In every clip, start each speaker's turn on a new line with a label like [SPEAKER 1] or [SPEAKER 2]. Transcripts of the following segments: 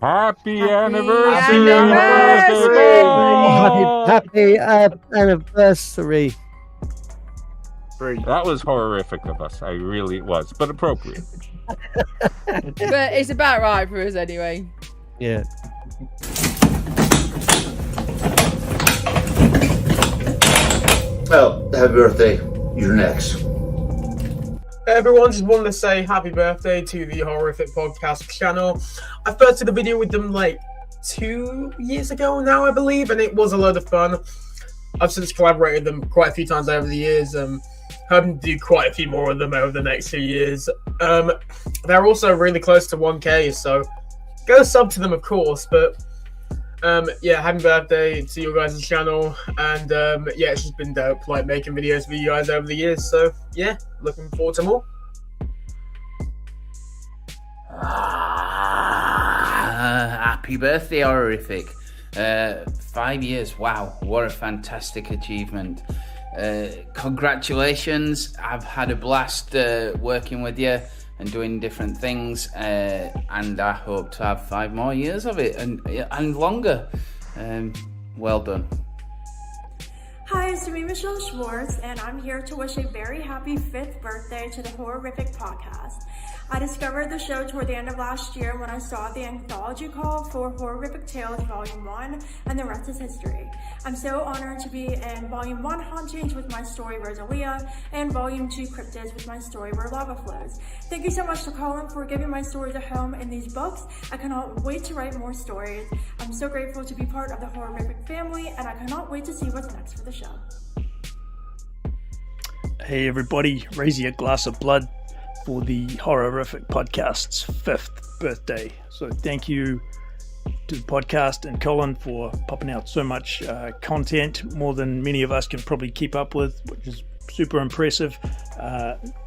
[SPEAKER 1] Happy anniversary!
[SPEAKER 2] Happy anniversary!
[SPEAKER 1] That was horrific of us. I really was, but appropriate.
[SPEAKER 3] But it's about right for us anyway.
[SPEAKER 2] Yeah.
[SPEAKER 4] Well, happy birthday. You're next.
[SPEAKER 5] Hey everyone, just wanted to say happy birthday to the Horrific Podcast channel. I first did a video with them like 2 years ago now, I believe, and it was a load of fun. I've since collaborated with them quite a few times over the years. Hoping to do quite a few more of them over the next few years. They're also really close to 1K, so go sub to them, of course. But yeah, happy birthday to your guys' channel, and yeah, it's just been dope, like making videos for you guys over the years. So yeah, looking forward to more.
[SPEAKER 6] Happy birthday, Horrorific. 5 years, wow, what a fantastic achievement. Congratulations, I've had a blast working with you and doing different things, and I hope to have 5 more years of it and longer. Well done.
[SPEAKER 7] Hi, it's me, Michelle Schwartz, and I'm here to wish a very happy 5th birthday to the Horrorific Podcast. I discovered the show toward the end of last year when I saw the anthology call for Horrorific Tales Volume 1, and the rest is history. I'm so honored to be in Volume 1 Hauntings with my story Rosalia, and Volume 2 Cryptids with my story Where Lava Flows. Thank you so much to Colin for giving my stories a home in these books. I cannot wait to write more stories. I'm so grateful to be part of the Horrorific family, and I cannot wait to see what's next for the show.
[SPEAKER 8] Hey everybody, raise your glass of blood for the Horrorific Podcast's 5th birthday. So thank you to the podcast and Colin for popping out so much content, more than many of us can probably keep up with, which is super impressive.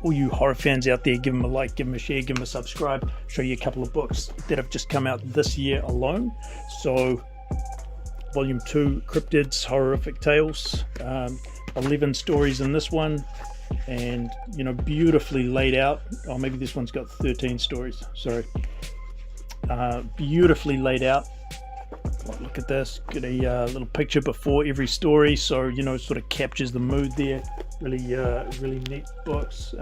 [SPEAKER 8] All you horror fans out there, give them a like, give them a share, give them a subscribe. Show you a couple of books that have just come out this year alone. So Volume 2, Cryptids, Horrorific Tales, 11 stories in this one, and you know, beautifully laid out. Oh, maybe this one's got 13 stories, sorry. Beautifully laid out. Look at this, get a little picture before every story, so you know, sort of captures the mood there. Really neat books.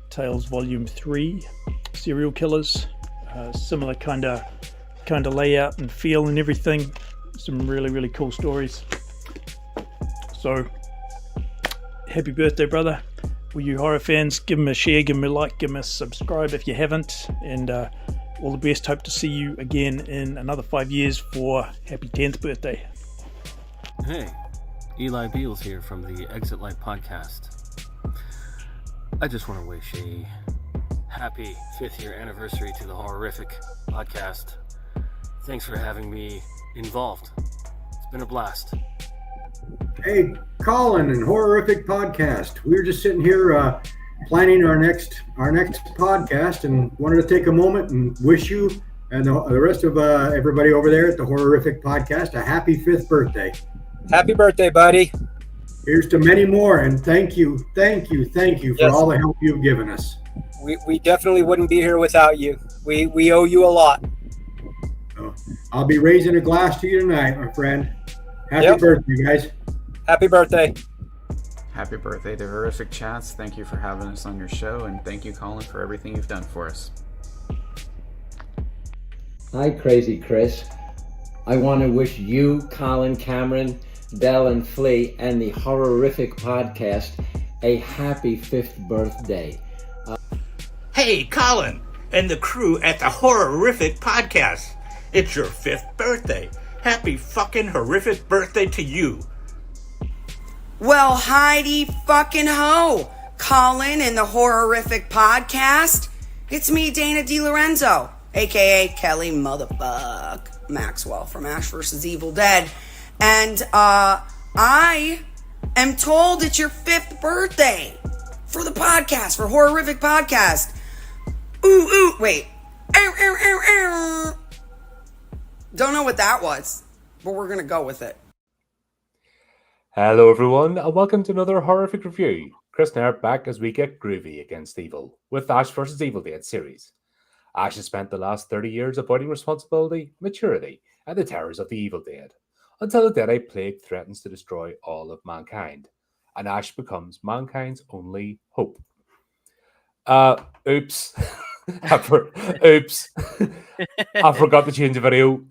[SPEAKER 8] Tales Volume 3, Serial Killers, similar kind of layout and feel and everything. Some really cool stories. So happy birthday, brother. All you horror fans, give him a share, give him a like, give him a subscribe if you haven't, and all the best. Hope to see you again in another 5 years for happy 10th birthday.
[SPEAKER 9] Hey, Eli Beals here from the Exit Life Podcast. I just want to wish a happy 5th year anniversary to the Horrorific Podcast. Thanks for having me involved. It's been a blast.
[SPEAKER 10] Hey, Colin and Horrorific Podcast. We were just sitting here planning our next podcast, and wanted to take a moment and wish you and the rest of everybody over there at the Horrorific Podcast a happy 5th birthday.
[SPEAKER 11] Happy birthday, buddy.
[SPEAKER 10] Here's to many more, and thank you for all the help you've given us.
[SPEAKER 11] We definitely wouldn't be here without you. We owe you a lot.
[SPEAKER 10] So, I'll be raising a glass to you tonight, my friend. Happy birthday, guys.
[SPEAKER 11] Happy birthday.
[SPEAKER 12] Happy birthday to Horrific Chats. Thank you for having us on your show, and thank you, Colin, for everything you've done for us.
[SPEAKER 13] Hi, Crazy Chris. I want to wish you, Colin, Cameron, Del, and Flea, and the Horrorific Podcast a happy 5th birthday.
[SPEAKER 14] Hey, Colin, and the crew at the Horrorific Podcast. It's your 5th birthday. Happy fucking horrific birthday to you.
[SPEAKER 15] Well, Heidi fucking ho, Colin and the Horrorific Podcast. It's me, Dana DiLorenzo, aka Kelly Motherfuck Maxwell from Ash vs. Evil Dead. And I am told it's your 5th birthday for the podcast, for Horrorific Podcast. Ooh, wait. Don't know what that was, but we're gonna go with it.
[SPEAKER 16] Hello everyone, and welcome to another Horrific Review. Chris and I are back as we get groovy against evil with Ash vs. Evil Dead series. Ash has spent the last 30 years avoiding responsibility, maturity, and the terrors of the Evil Dead, until the Deadite plague threatens to destroy all of mankind, and Ash becomes mankind's only hope. Oops. Oops. I forgot to change the video.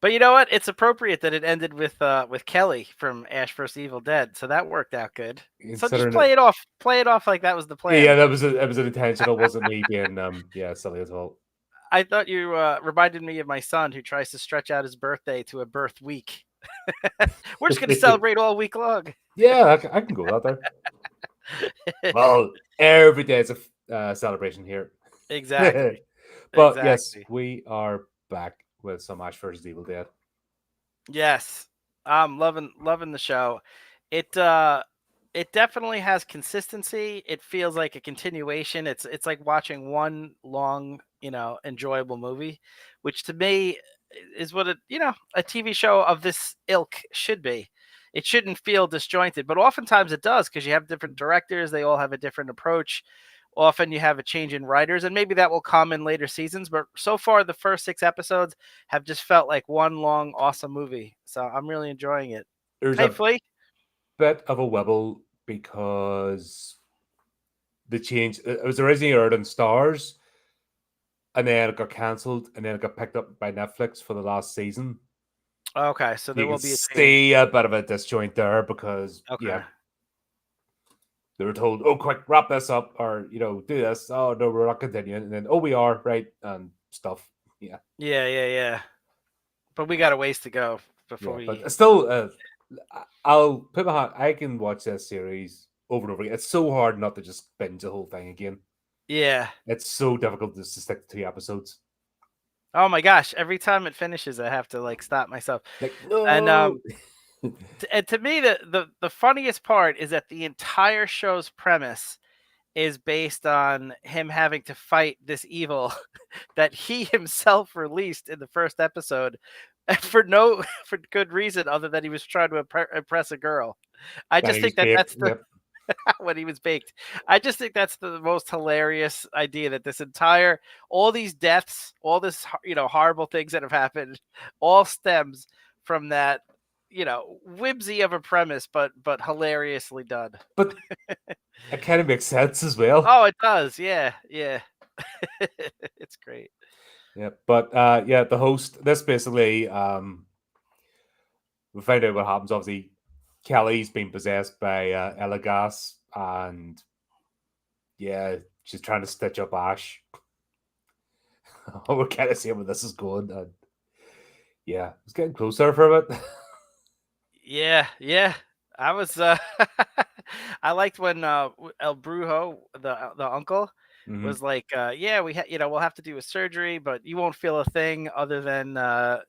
[SPEAKER 17] But you know what? It's appropriate that it ended with Kelly from Ash vs. Evil Dead, so that worked out good. So just play it off like that was the plan.
[SPEAKER 16] Yeah, it was an intentional. Wasn't me being silly as well.
[SPEAKER 17] I thought you reminded me of my son who tries to stretch out his birthday to a birth week. We're just going to celebrate all week long.
[SPEAKER 16] Yeah, I can go out there. Well, every day is a celebration here.
[SPEAKER 17] Exactly.
[SPEAKER 16] But
[SPEAKER 17] exactly.
[SPEAKER 16] Yes, we are back with some Ash vs. Evil Dead.
[SPEAKER 17] Yes, I'm loving the show. It definitely has consistency. It feels like a continuation. It's like watching one long, enjoyable movie, which to me is what a TV show of this ilk should be. It shouldn't feel disjointed, but oftentimes it does because you have different directors. They all have a different approach. Often you have a change in writers, and maybe that will come in later seasons. But so far, the first 6 episodes have just felt like one long, awesome movie. So I'm really enjoying it.
[SPEAKER 16] There's
[SPEAKER 17] hey,
[SPEAKER 16] a
[SPEAKER 17] Flea.
[SPEAKER 16] bit of a wibble because the change. It was originally aired on Stars, and then it got cancelled, and then it got picked up by Netflix for the last season.
[SPEAKER 17] Okay, so there will be
[SPEAKER 16] a bit of a disjoint there because they were told, "Oh, quick, wrap this up," or do this. Oh no, we're not continuing, and then we are right and stuff.
[SPEAKER 17] Yeah. But we got a ways to go before we.
[SPEAKER 16] But still, I'll put my hand. I can watch this series over and over again. It's so hard not to just binge the whole thing again.
[SPEAKER 17] Yeah,
[SPEAKER 16] it's so difficult just to stick to 2 episodes.
[SPEAKER 17] Oh my gosh! Every time it finishes, I have to stop myself.
[SPEAKER 16] No.
[SPEAKER 17] And to me, the funniest part is that the entire show's premise is based on him having to fight this evil that he himself released in the first episode for good reason other than he was trying to impress a girl. I just think that's the when he was baked. I just think that's the most hilarious idea that all these deaths, all this horrible things that have happened, all stems from that whimsy of a premise, but hilariously done.
[SPEAKER 16] But it kind of makes sense as well.
[SPEAKER 17] Oh, it does. Yeah. It's great.
[SPEAKER 16] Yeah, but the host. This basically, we find out what happens. Obviously, Kelly's been possessed by Elagas, and she's trying to stitch up Ash. We're kind of seeing where this is going, and it's getting closer for a bit.
[SPEAKER 17] Yeah. I was. I liked when El Brujo, the uncle, was like, we'll have to do a surgery, but you won't feel a thing other than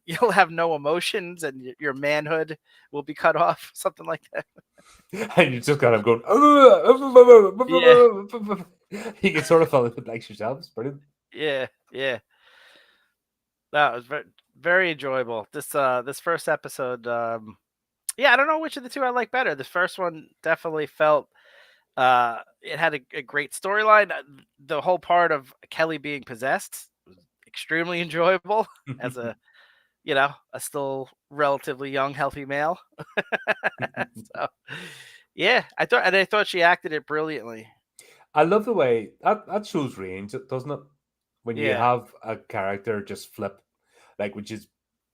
[SPEAKER 17] you'll have no emotions and your manhood will be cut off, something like that.
[SPEAKER 16] And you just kind of going, you can sort of feel it like yourself. It's brilliant.
[SPEAKER 17] Yeah. That was very, very enjoyable. This first episode, I don't know which of the two I like better. The first one definitely felt it had a great storyline. The whole part of Kelly being possessed was extremely enjoyable as a still relatively young, healthy male. So, I thought she acted it brilliantly.
[SPEAKER 16] I love the way that shows range, doesn't it? When you have a character just flip, like which is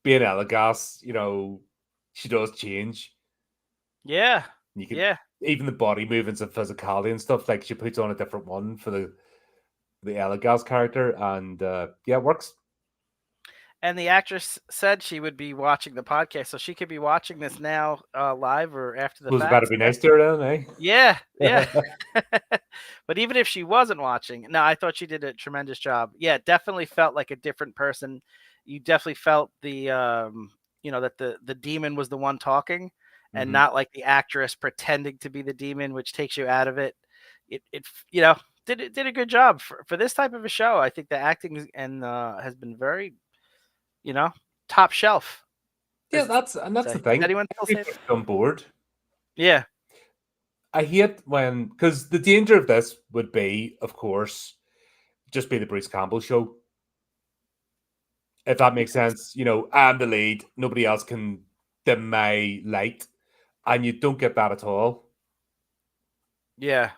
[SPEAKER 16] being Elagas, she does change.
[SPEAKER 17] Yeah.
[SPEAKER 16] You can, even the body movements and physicality and stuff, like she puts on a different one for the Elagas character, and it works.
[SPEAKER 17] And the actress said she would be watching the podcast, so she could be watching this now live or after the fact.
[SPEAKER 16] It better be nice to her then, eh?
[SPEAKER 17] Yeah. But even if she wasn't watching, no, I thought she did a tremendous job. Yeah, it definitely felt like a different person. You definitely felt the that the demon was the one talking, and not like the actress pretending to be the demon, which takes you out of it. It did a good job for this type of a show. I think the acting and has been very top shelf.
[SPEAKER 16] Yeah, that's the thing.
[SPEAKER 17] Anyone else
[SPEAKER 16] on board?
[SPEAKER 17] Yeah.
[SPEAKER 16] I hate because the danger of this would be, of course, just be the Bruce Campbell show. If that makes sense. You know, I'm the lead. Nobody else can dim my light. And you don't get that at all.
[SPEAKER 17] Yeah.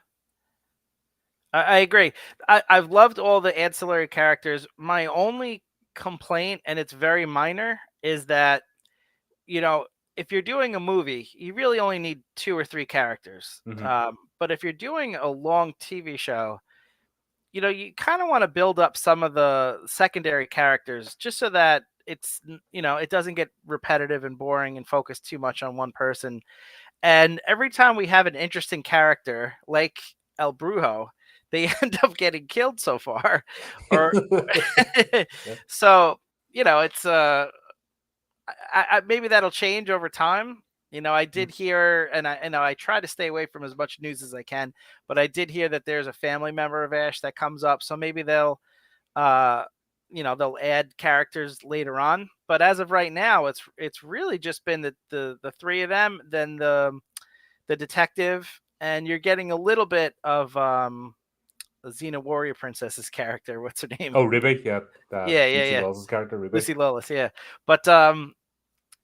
[SPEAKER 17] I agree. I've loved all the ancillary characters. My only complaint, and it's very minor, is that, you know, if you're doing a movie, you really only need 2 or 3 characters.
[SPEAKER 16] Mhm.
[SPEAKER 17] But if you're doing a long TV show, you know, you kind of want to build up some of the secondary characters just so that it's, you know, it doesn't get repetitive and boring and focus too much on one person. And every time we have an interesting character like El Brujo, they end up getting killed so far. Or so, you know, it's maybe that'll change over time. You know, I did hear, and I try to stay away from as much news as I can, but I did hear that there's a family member of Ash that comes up. So maybe they'll, you know, they'll add characters later on. But as of right now, it's really just been the 3 of them, then the detective, and you're getting a little bit of the Xena Warrior Princess's character. What's her name?
[SPEAKER 16] Oh, Ruby, yeah.
[SPEAKER 17] Yeah.
[SPEAKER 16] Lucy Lawless's character, Ruby.
[SPEAKER 17] Lucy Lawless, yeah. But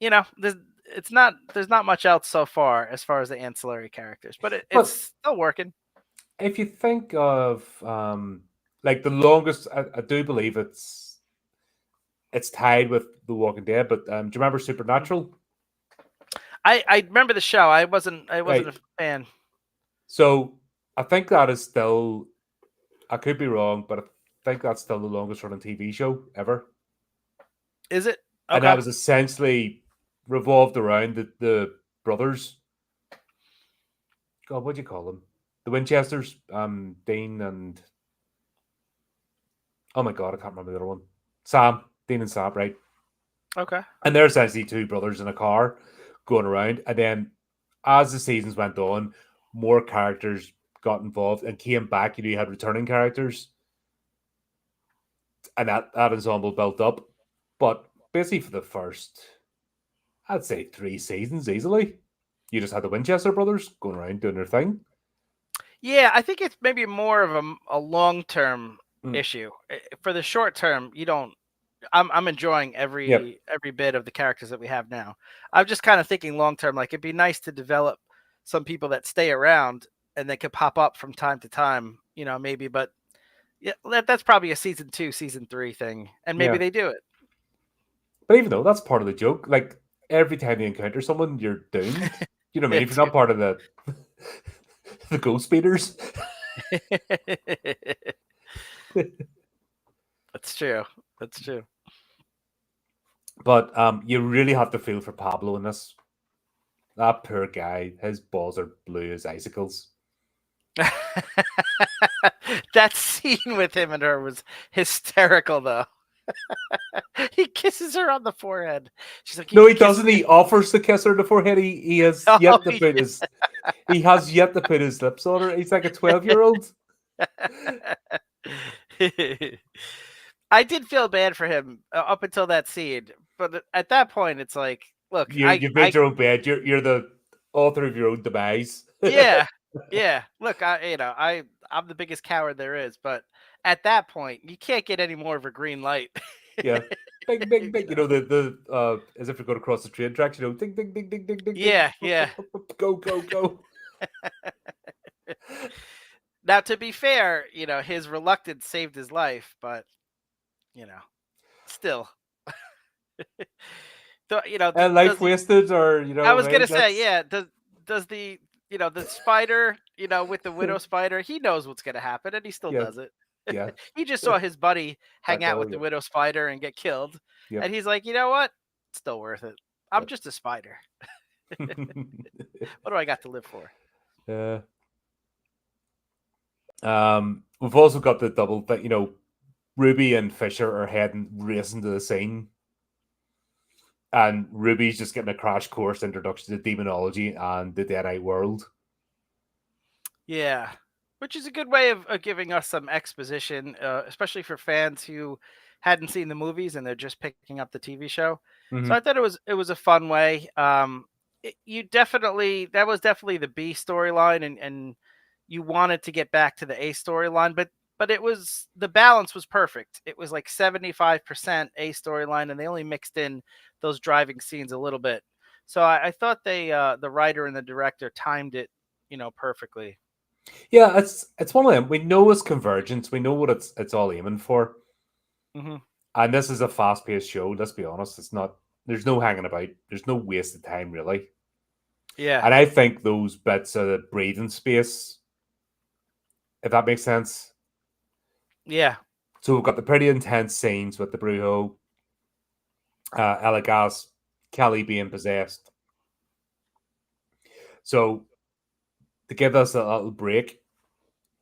[SPEAKER 17] you know, there's not much else so far as the ancillary characters, but it's still working.
[SPEAKER 16] If you think of like the longest, I do believe it's tied with The Walking Dead, but do you remember Supernatural?
[SPEAKER 17] I remember the show. I wasn't
[SPEAKER 16] Right.
[SPEAKER 17] a fan.
[SPEAKER 16] So I think that is still, I could be wrong, but I think that's still the longest running TV show ever.
[SPEAKER 17] Is it?
[SPEAKER 16] And
[SPEAKER 17] Okay.
[SPEAKER 16] that was essentially revolved around the brothers. God, what do you call them? The Winchesters, Dean and, oh my God, I can't remember the other one. Sam, Dean and Sam, right?
[SPEAKER 17] Okay.
[SPEAKER 16] And they're essentially 2 brothers in a car going around. And then as the seasons went on, more characters got involved and came back. You know, you had returning characters. And that ensemble built up. But basically for the first, I'd say 3 seasons easily, you just had the Winchester brothers going around doing their thing.
[SPEAKER 17] Yeah, I think it's maybe more of a long-term issue. For the short term, you don't. I'm enjoying every bit of the characters that we have now. I'm just kind of thinking long-term. Like, it'd be nice to develop some people that stay around and they could pop up from time to time. You know, maybe, but yeah, that's probably a season 2, season 3 thing, and maybe they do it.
[SPEAKER 16] But even though that's part of the joke, like every time you encounter someone, you're doomed. You know what I mean? If you're not part of the ghost speeders.
[SPEAKER 17] That's true. That's true.
[SPEAKER 16] But you really have to feel for Pablo in this. That poor guy, his balls are blue as icicles.
[SPEAKER 17] That scene with him and her was hysterical, though. He kisses her on the forehead. She's like,
[SPEAKER 16] no, he doesn't. He offers to kiss her on the forehead. He has yet to put his he has yet to put his lips on her. He's like a 12-year-old.
[SPEAKER 17] I did feel bad for him up until that scene, but at that point, it's like, look,
[SPEAKER 16] You've made your own bed. You're the author of your own demise.
[SPEAKER 17] yeah. Look, I'm the biggest coward there is, but at that point, you can't get any more of a green light.
[SPEAKER 16] Yeah, big. You know the as if you're going across the train tracks. You know, ding, ding, ding, ding, ding, ding.
[SPEAKER 17] Yeah.
[SPEAKER 16] Go.
[SPEAKER 17] Now, to be fair, you know, his reluctance saved his life, but you know, still. So, you know,
[SPEAKER 16] life wasted, or you know,
[SPEAKER 17] I was gonna say, yeah. Does the the spider, with the widow spider, he knows what's gonna happen, and he still does it.
[SPEAKER 16] Yeah,
[SPEAKER 17] he just saw his buddy hang out with the widow spider and get killed, and he's like, you know what? It's still worth it. I'm just a spider. What do I got to live for?
[SPEAKER 16] Yeah. We've also got the double thing. You know, Ruby and Fisher are racing to the scene. And Ruby's just getting a crash course introduction to demonology and the Deadite world.
[SPEAKER 17] Yeah, which is a good way of giving us some exposition, especially for fans who hadn't seen the movies and they're just picking up the TV show.
[SPEAKER 16] Mm-hmm.
[SPEAKER 17] So I thought it was a fun way. That was definitely the B storyline, and you wanted to get back to the A storyline, but but the balance was perfect. It was like 75% a storyline, and they only mixed in those driving scenes a little bit. So I thought the writer and the director timed it, perfectly.
[SPEAKER 16] Yeah, it's one of them. We know it's convergence. We know what it's all aiming for.
[SPEAKER 17] Mm-hmm.
[SPEAKER 16] And this is a fast-paced show. Let's be honest. It's not. There's no hanging about. There's no wasted time, really.
[SPEAKER 17] Yeah.
[SPEAKER 16] And I think those bits of the breathing space, if that makes sense.
[SPEAKER 17] Yeah.
[SPEAKER 16] So we've got the pretty intense scenes with the Brujo, Elaga's, Kelly being possessed. So to give us a little break,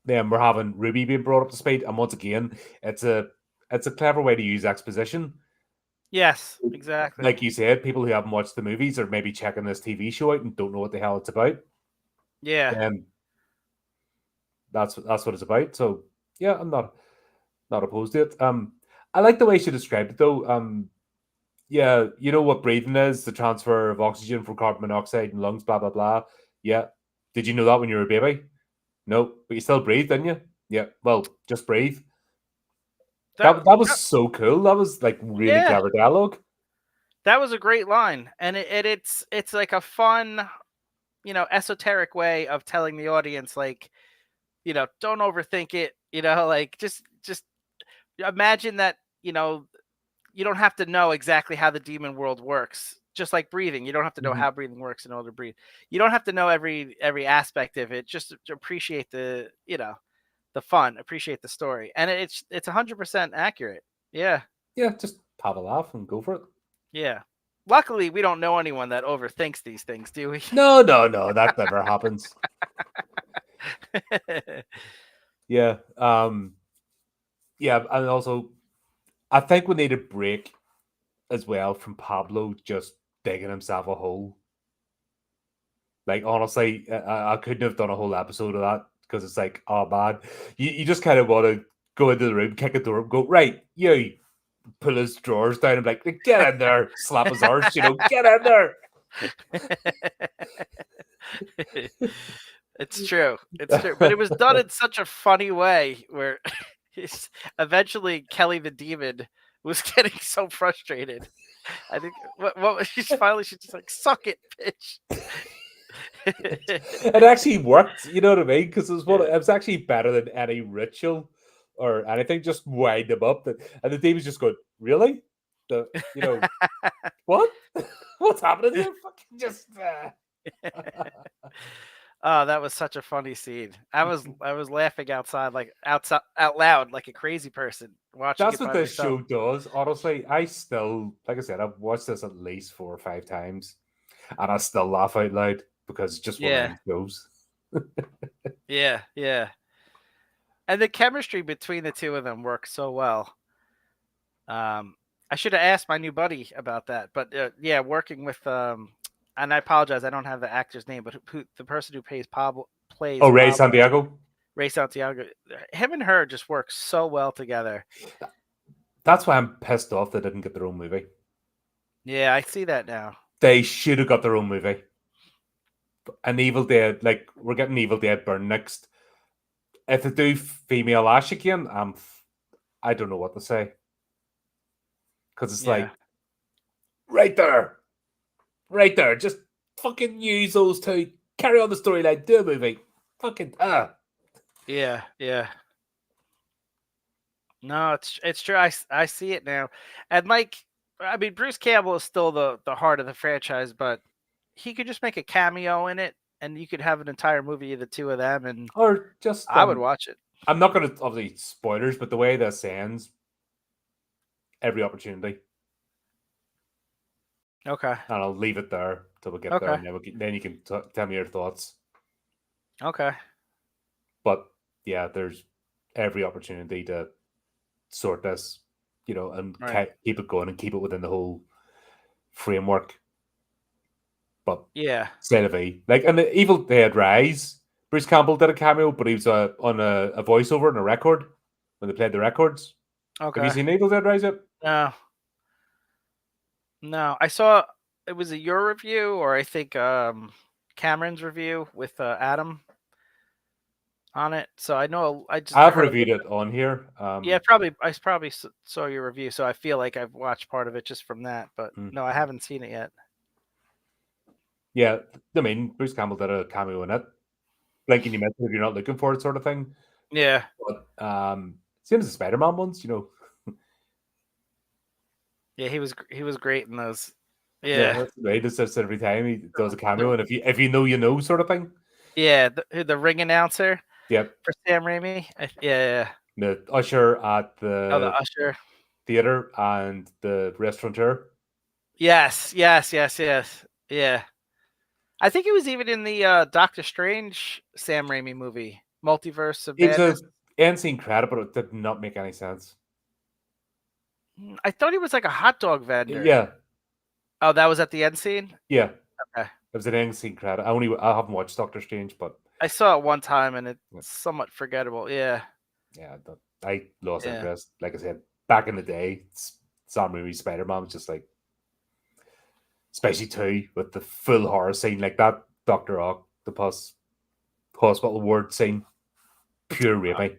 [SPEAKER 16] then we're having Ruby being brought up to speed, and once again, it's a clever way to use exposition.
[SPEAKER 17] Yes, exactly.
[SPEAKER 16] Like you said, people who haven't watched the movies or maybe checking this TV show out and don't know what the hell it's about.
[SPEAKER 17] Yeah.
[SPEAKER 16] And that's what it's about. So yeah, I'm not opposed to it. I like the way she described it though. Yeah, you know what breathing is? The transfer of oxygen from carbon monoxide in lungs, blah blah blah. Yeah. Did you know that when you were a baby? No, but you still breathe, didn't you? Yeah. Well, just breathe. That was so cool. That was like really clever dialogue.
[SPEAKER 17] That was a great line, and it's like a fun, esoteric way of telling the audience, like, don't overthink it. Like just imagine that. You don't have to know exactly how the demon world works. Just like breathing, you don't have to know how breathing works in order to breathe. You don't have to know every aspect of it. Just to appreciate the fun, appreciate the story, and it's 100% accurate. Yeah.
[SPEAKER 16] Yeah, just have a laugh and go for it.
[SPEAKER 17] Yeah. Luckily, we don't know anyone that overthinks these things, do we?
[SPEAKER 16] No, that never happens. Yeah. Yeah, and also I think we need a break as well from Pablo just digging himself a hole. Like, honestly, I couldn't have done a whole episode of that because it's like, oh man, you just kind of want to go into the room, kick a door, and go, right, you pull his drawers down and be like, get in there, slap his arse, get in there.
[SPEAKER 17] It's true. It's true. But it was done in such a funny way where eventually Kelly the demon was getting so frustrated. I think what she's just like, suck it, bitch.
[SPEAKER 16] It actually worked, you know what I mean? Because it was actually better than any ritual or anything. Just wind them up, and the demon's just going, really? What? What's happening here? Fucking just.
[SPEAKER 17] Oh, that was such a funny scene. I was laughing out loud like a crazy person watching.
[SPEAKER 16] That's what this show does. Honestly, I still, like I said, I've watched this at least 4 or 5 times, and I still laugh out loud because it's just one of these shows.
[SPEAKER 17] Yeah. And the chemistry between the two of them works so well. I should have asked my new buddy about that, but working with and I apologize, I don't have the actor's name, but who the person who plays Pablo plays.
[SPEAKER 16] Oh, Ray
[SPEAKER 17] Pablo,
[SPEAKER 16] Santiago.
[SPEAKER 17] Ray Santiago. Him and her just work so well together.
[SPEAKER 16] That's why I'm pissed off they didn't get their own movie.
[SPEAKER 17] Yeah, I see that now.
[SPEAKER 16] They should have got their own movie. An Evil Dead, like we're getting Evil Dead Burn next. If they do female Ash again, I don't know what to say. Because it's like, right there, just fucking use those two. Carry on the storyline, do a movie. Fucking
[SPEAKER 17] Yeah. No, it's true. I see it now, and Bruce Campbell is still the heart of the franchise, but he could just make a cameo in it, and you could have an entire movie of the two of them, and
[SPEAKER 16] or just
[SPEAKER 17] I would watch it.
[SPEAKER 16] I'm not going to obviously spoilers, but the way this ends, every opportunity.
[SPEAKER 17] Okay.
[SPEAKER 16] And I'll leave it there till we get there, and then you can tell me your thoughts.
[SPEAKER 17] Okay.
[SPEAKER 16] But yeah, there's every opportunity to sort this, and keep it going and keep it within the whole framework. But c'est la vie. Like in the Evil Dead Rise, Bruce Campbell did a cameo, but he was on a voiceover and a record when they played the records.
[SPEAKER 17] Okay.
[SPEAKER 16] Have you seen Evil Dead Rise yet?
[SPEAKER 17] No, I saw it was your review, or I think Cameron's review with Adam. on it, so I know
[SPEAKER 16] I've
[SPEAKER 17] heard
[SPEAKER 16] reviewed it on here.
[SPEAKER 17] Yeah, I probably saw your review, so I feel like I've watched part of it just from that. But no, I haven't seen it yet.
[SPEAKER 16] Yeah, I mean, Bruce Campbell did a cameo in it. Like, you missed it if you're not looking for it, sort of thing.
[SPEAKER 17] Yeah.
[SPEAKER 16] But same as the Spider-Man ones, you know.
[SPEAKER 17] Yeah, he was great in those.
[SPEAKER 16] Yeah, that's great. It's just every time he does a cameo, and if you know, you know, sort of thing.
[SPEAKER 17] Yeah, the ring announcer.
[SPEAKER 16] Yep.
[SPEAKER 17] For Sam Raimi. Yeah.
[SPEAKER 16] The usher at
[SPEAKER 17] the
[SPEAKER 16] the
[SPEAKER 17] usher
[SPEAKER 16] theater and the restaurateur.
[SPEAKER 17] Yes. Yeah. I think it was even in the Doctor Strange Sam Raimi movie, Multiverse of
[SPEAKER 16] It's
[SPEAKER 17] Madness.
[SPEAKER 16] an end scene credit, but it did not make any sense.
[SPEAKER 17] I thought he was like a hot dog vendor.
[SPEAKER 16] Yeah.
[SPEAKER 17] Oh, that was at the end scene?
[SPEAKER 16] Yeah.
[SPEAKER 17] Okay.
[SPEAKER 16] It was an end scene credit. I haven't watched Doctor Strange, but
[SPEAKER 17] I saw it one time and it's somewhat forgettable. Yeah.
[SPEAKER 16] Yeah, I lost
[SPEAKER 17] Yeah.
[SPEAKER 16] interest. Like I said, back in the day, Sam Raimi's Spider-Man was just like, especially too with the full horror scene like that. Dr. Octopus hospital ward scene, pure Raimi.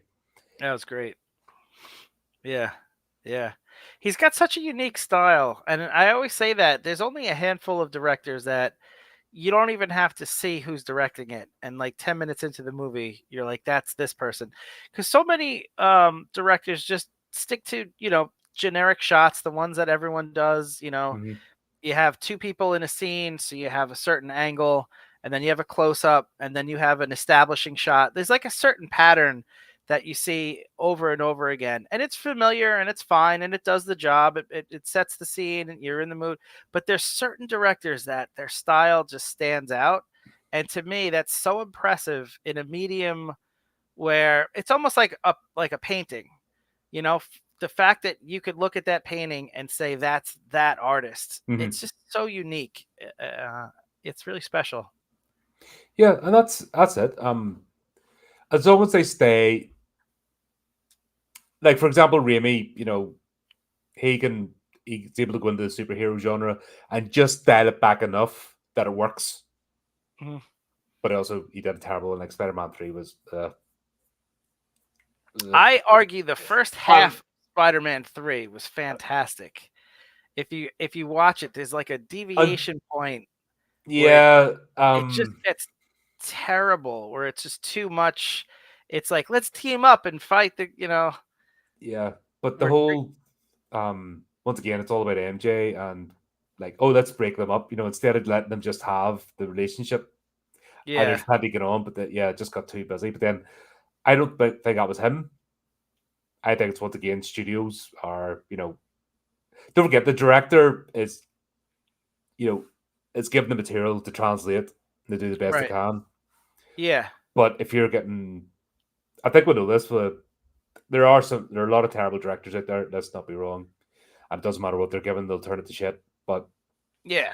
[SPEAKER 17] That was great. Yeah. He's got such a unique style, and I always say that there's only a handful of directors that you don't even have to see who's directing it, and like 10 minutes into the movie you're like, that's this person, because so many directors just stick to generic shots, the ones that everyone does. You have two people in a scene, so you have a certain angle, and then you have a close-up, and then you have an establishing shot. There's like a certain pattern that you see over and over again, and it's familiar and it's fine and it does the job. It sets the scene and you're in the mood. But there's certain directors that their style just stands out, and to me that's so impressive in a medium where it's almost like a painting. The fact that you could look at that painting and say that's that artist, it's just so unique. It's really special.
[SPEAKER 16] Yeah, and that's it. As long as they stay, like for example, Raimi, he's able to go into the superhero genre and just dial it back enough that it works. But also, he did a terrible one. Like Spider-Man 3 was.
[SPEAKER 17] I argue the first half of Spider-Man 3 was fantastic. If you watch it, there's like a deviation point.
[SPEAKER 16] Yeah,
[SPEAKER 17] it just gets terrible, where it's just too much. It's like, let's team up and fight
[SPEAKER 16] Yeah, but the whole once again, it's all about MJ and like, oh, let's break them up. Instead of letting them just have the relationship.
[SPEAKER 17] Yeah,
[SPEAKER 16] and there's plenty going on, but it just got too busy. But then I don't think that was him. I think it's once again studios are, don't forget the director is, is given the material to translate, to do the best they can.
[SPEAKER 17] Yeah.
[SPEAKER 16] But if you're getting, I think we know this, there are a lot of terrible directors out there. Let's not be wrong. And it doesn't matter what they're given, they'll turn it to shit. But
[SPEAKER 17] yeah.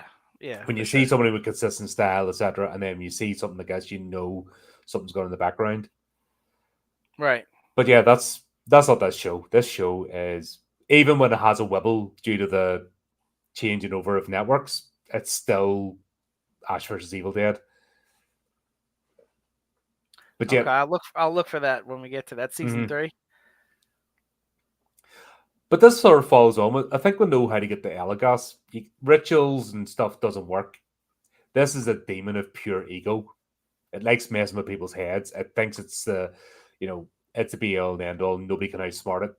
[SPEAKER 16] When you see somebody with consistent style, etc., and then you see something that gets something's going in the background.
[SPEAKER 17] Right.
[SPEAKER 16] But yeah, that's not this show. This show is, even when it has a wibble due to the changing over of networks, it's still Ash versus Evil Dead. But yeah,
[SPEAKER 17] okay, I'll look for that when we get to that season 3.
[SPEAKER 16] But this sort of follows on. I think we know how to get the Elagos. Rituals and stuff doesn't work. This is a demon of pure ego. It likes messing with people's heads. It thinks it's it's a be-all and end-all. Nobody can outsmart it.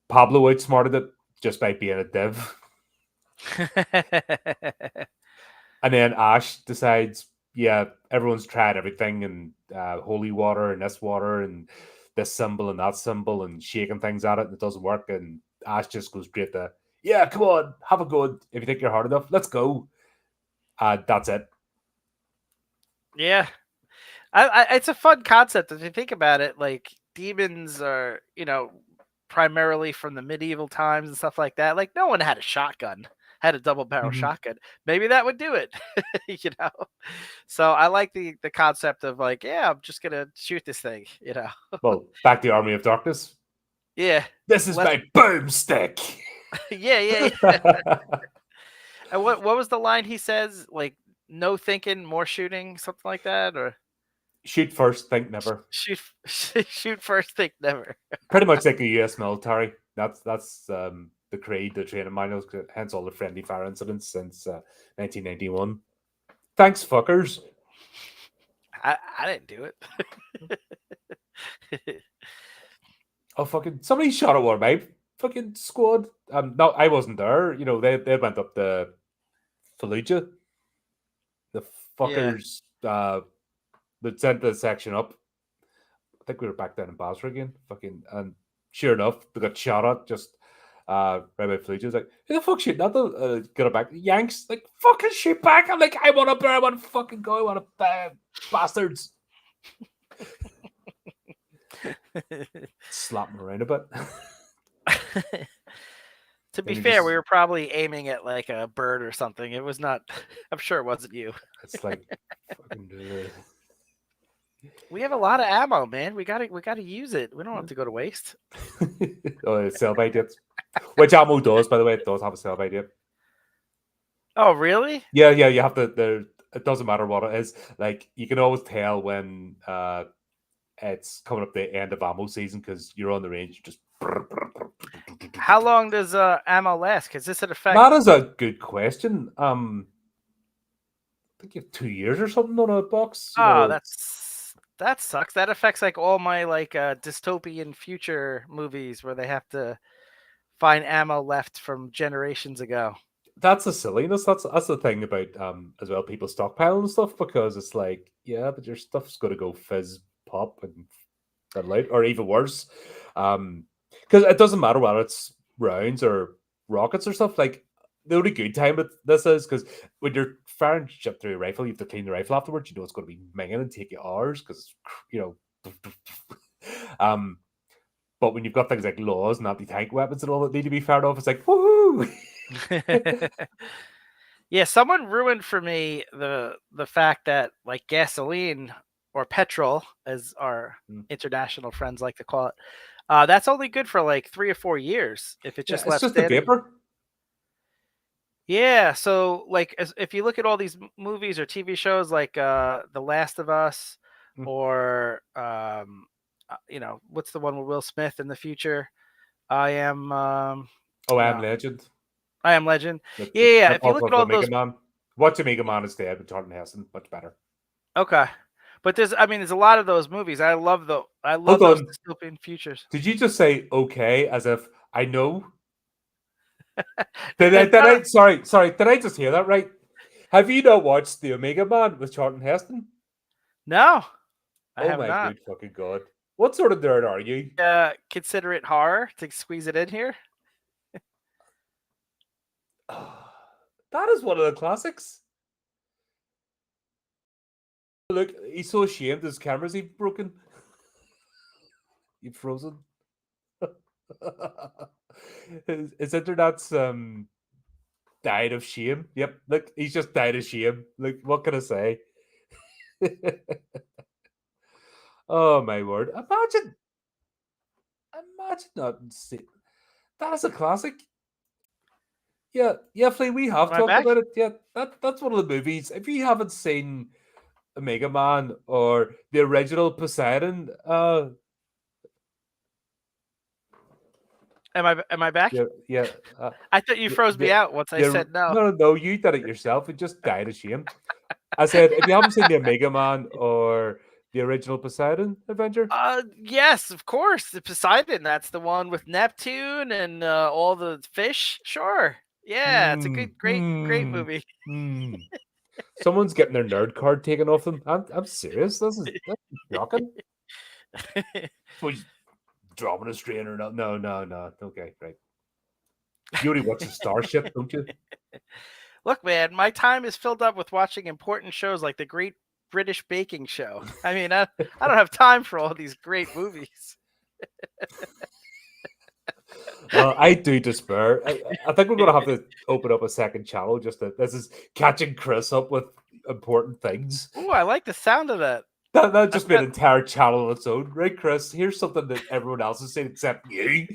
[SPEAKER 16] Pablo outsmarted it just by being a div. And then Ash decides, yeah, everyone's tried everything, and holy water and this water and this symbol and that symbol and shaking things at it, and it doesn't work. And Ash just goes straight to, yeah, come on, have a go. If you think you're hard enough, let's go. That's it.
[SPEAKER 17] Yeah. It's a fun concept if you think about it. Like, demons are, primarily from the medieval times and stuff like that. Like, no one had a double barrel shotgun. Maybe that would do it. So I like the concept of like, yeah, I'm just gonna shoot this thing.
[SPEAKER 16] Well, back to Army of Darkness.
[SPEAKER 17] Yeah,
[SPEAKER 16] this is my boomstick.
[SPEAKER 17] yeah. And what was the line he says? Like, no thinking, more shooting, something like that, or
[SPEAKER 16] Shoot first, think never.
[SPEAKER 17] Shoot first, think never.
[SPEAKER 16] Pretty much like the U.S. military. That's the creed, the training manuals. Hence all the friendly fire incidents since 1991. Thanks, fuckers.
[SPEAKER 17] I didn't do it.
[SPEAKER 16] Oh, fucking somebody shot at one of my fucking squad. No, I wasn't there. You know, they went up the Fallujah. The fuckers that sent the section up. I think we were back down in Basra again. Fucking, and sure enough, they got shot at just right by Fallujah. It's like, who the fuck shooting at them? Get it back. Yanks, like, fucking shoot back. I'm like, I want up there. I want to fucking go. I want to bastards. Slap them around a bit.
[SPEAKER 17] To be fair, we were probably aiming at like a bird or something. It was not. I'm sure it wasn't you.
[SPEAKER 16] It's like fucking.
[SPEAKER 17] We have a lot of ammo, man. We gotta use it. We don't have to go to waste.
[SPEAKER 16] Oh, sell by date. Which ammo does, by the way, it does have a sell by date.
[SPEAKER 17] Oh, really?
[SPEAKER 16] Yeah. You have to. It doesn't matter what it is. Like you can always tell when it's coming up the end of ammo season because you're on the range. You just.
[SPEAKER 17] How long does ammo last? Because this would affect.
[SPEAKER 16] That is a good question. I think you have 2 years or something on a box.
[SPEAKER 17] Oh, that sucks. That affects like all my like dystopian future movies where they have to find ammo left from generations ago.
[SPEAKER 16] That's a silliness. That's the thing about as well people stockpiling and stuff because it's like but your stuff's got to go fizz pop and light or even worse. Because it doesn't matter whether it's rounds or rockets or stuff. Like the only good time with this is because when you're firing shit through your rifle, you have to clean the rifle afterwards. You know it's going to be minging and take you hours because But when you've got things like laws and anti-tank weapons and all that need to be fired off, it's like woohoo.
[SPEAKER 17] Yeah, someone ruined for me the fact that like gasoline or petrol, as our international friends like to call it, that's only good for like 3 or 4 years if it just left
[SPEAKER 16] it's just
[SPEAKER 17] standing.
[SPEAKER 16] a vapor.
[SPEAKER 17] Yeah, so like if you look at all these movies or TV shows like The Last of Us or what's the one with Will Smith in the future? I Am
[SPEAKER 16] Legend.
[SPEAKER 17] I Am Legend. Yeah. If you look at all those,
[SPEAKER 16] Watch Omega Man instead with Charlton Heston, much better.
[SPEAKER 17] Okay, but there's a lot of those movies. I love those dystopian futures.
[SPEAKER 16] Did you just say okay as if I know? Did I just hear that right? Have you not watched the Omega Man with Charlton Heston?
[SPEAKER 17] No, I
[SPEAKER 16] oh
[SPEAKER 17] have
[SPEAKER 16] my
[SPEAKER 17] not.
[SPEAKER 16] good fucking god! What sort of nerd are you?
[SPEAKER 17] Consider it horror to squeeze it in here.
[SPEAKER 16] That is one of the classics. Look, he's so ashamed his camera's even broken. You've frozen. His internet's died of shame. Yep, look, he's just died of shame. Look, what can I say? Oh my word! Imagine not seeing that is a classic. Yeah, Flea, we have talked about it. Yeah, that's one of the movies. If you haven't seen Omega Man or the original Poseidon,
[SPEAKER 17] am I back?
[SPEAKER 16] Yeah.
[SPEAKER 17] I thought you froze me out once I said no.
[SPEAKER 16] No, you did it yourself. It just died of shame. I said, if you haven't seen the Omega Man or the original Poseidon adventure?
[SPEAKER 17] Yes, of course. The Poseidon, that's the one with Neptune and all the fish. Sure. Yeah, it's a great movie.
[SPEAKER 16] Someone's getting their nerd card taken off them. I'm serious. That's shocking. Dropping a strain or not? No. Okay, right. You only watch the Starship, don't you?
[SPEAKER 17] Look, man, my time is filled up with watching important shows like the Great British Baking Show. I mean, I don't have time for all these great movies.
[SPEAKER 16] I do despair. I think we're going to have to open up a second channel. This is catching Chris up with important things.
[SPEAKER 17] Oh, I like the sound of that.
[SPEAKER 16] That'd just be an entire channel on its own, right, Chris? Here's something that everyone else has seen except you.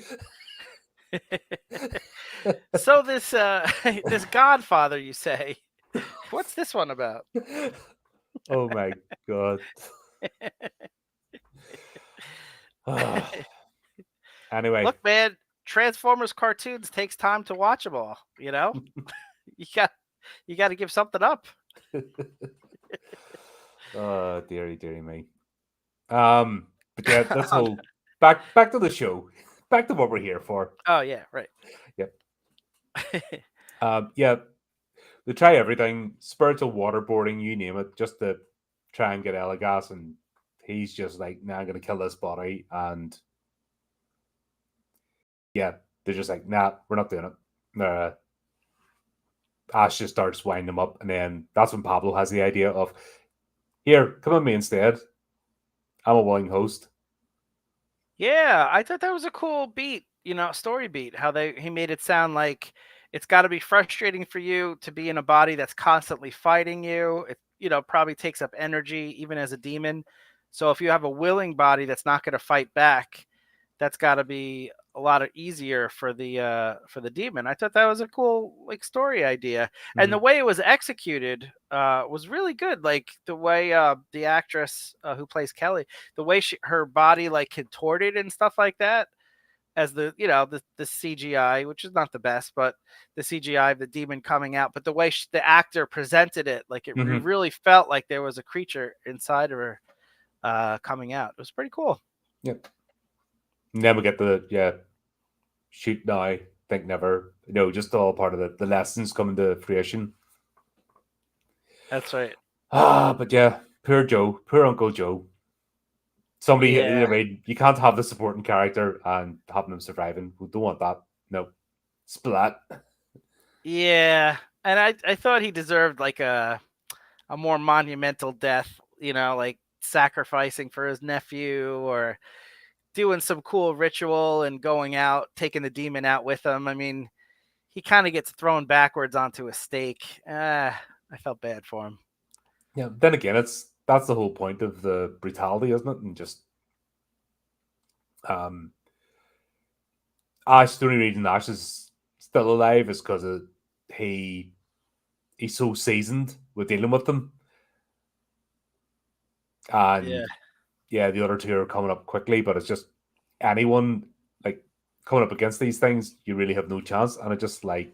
[SPEAKER 17] So this this Godfather, you say? What's this one about?
[SPEAKER 16] Oh my god! Anyway,
[SPEAKER 17] Look, man, Transformers cartoons takes time to watch them all. You know, you got to give something up.
[SPEAKER 16] Oh, dearie me. But yeah, that's whole back to the show. Back to what we're here for.
[SPEAKER 17] Oh yeah, right.
[SPEAKER 16] Yep. Yeah, they try everything, spiritual waterboarding, you name it, just to try and get Elagos, and he's just like, nah, I'm gonna kill this body, and yeah, they're just like, nah, we're not doing it. Ash just starts winding them up, and then that's when Pablo has the idea of, here, come on me instead. I'm a willing host.
[SPEAKER 17] Yeah, I thought that was a cool beat, story beat. How he made it sound like it's got to be frustrating for you to be in a body that's constantly fighting you. It, probably takes up energy even as a demon. So if you have a willing body that's not going to fight back, that's got to be a lot easier for the demon. I thought that was a cool story idea, and the way it was executed was really good. Like the way the actress who plays Kelly, the way her body contorted and stuff like that, as the CGI, which is not the best, but the CGI of the demon coming out, but the way the actor presented it, it really felt like there was a creature inside of her coming out. It was pretty cool.
[SPEAKER 16] Yep. And then we get the shoot now, think never. Just all part of the lessons coming to fruition.
[SPEAKER 17] That's right.
[SPEAKER 16] But yeah, poor Uncle Joe. Somebody, you can't have the supporting character and having them surviving. We don't want that. No. Splat.
[SPEAKER 17] Yeah. And I thought he deserved a more monumental death, sacrificing for his nephew or doing some cool ritual and going out, taking the demon out with him. I mean, he kind of gets thrown backwards onto a stake. I felt bad for him.
[SPEAKER 16] Yeah. Then again, that's the whole point of the brutality, isn't it? And just Ash, the only reason Ash is still alive is because he's so seasoned with dealing with them. And yeah, the other two are coming up quickly, but it's just anyone coming up against these things, you really have no chance. And it just I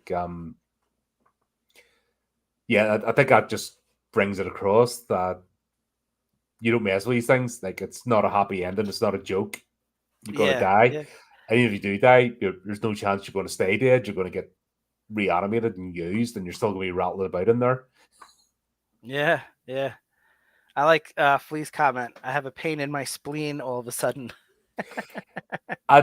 [SPEAKER 16] think that just brings it across that you don't mess with these things. It's not a happy ending. It's not a joke. You're going to die. Yeah. And if you do die, there's no chance you're going to stay dead. You're going to get reanimated and used, and you're still going to be rattling about in there.
[SPEAKER 17] Yeah, yeah. I like Flea's comment. I have a pain in my spleen all of a sudden.
[SPEAKER 16] I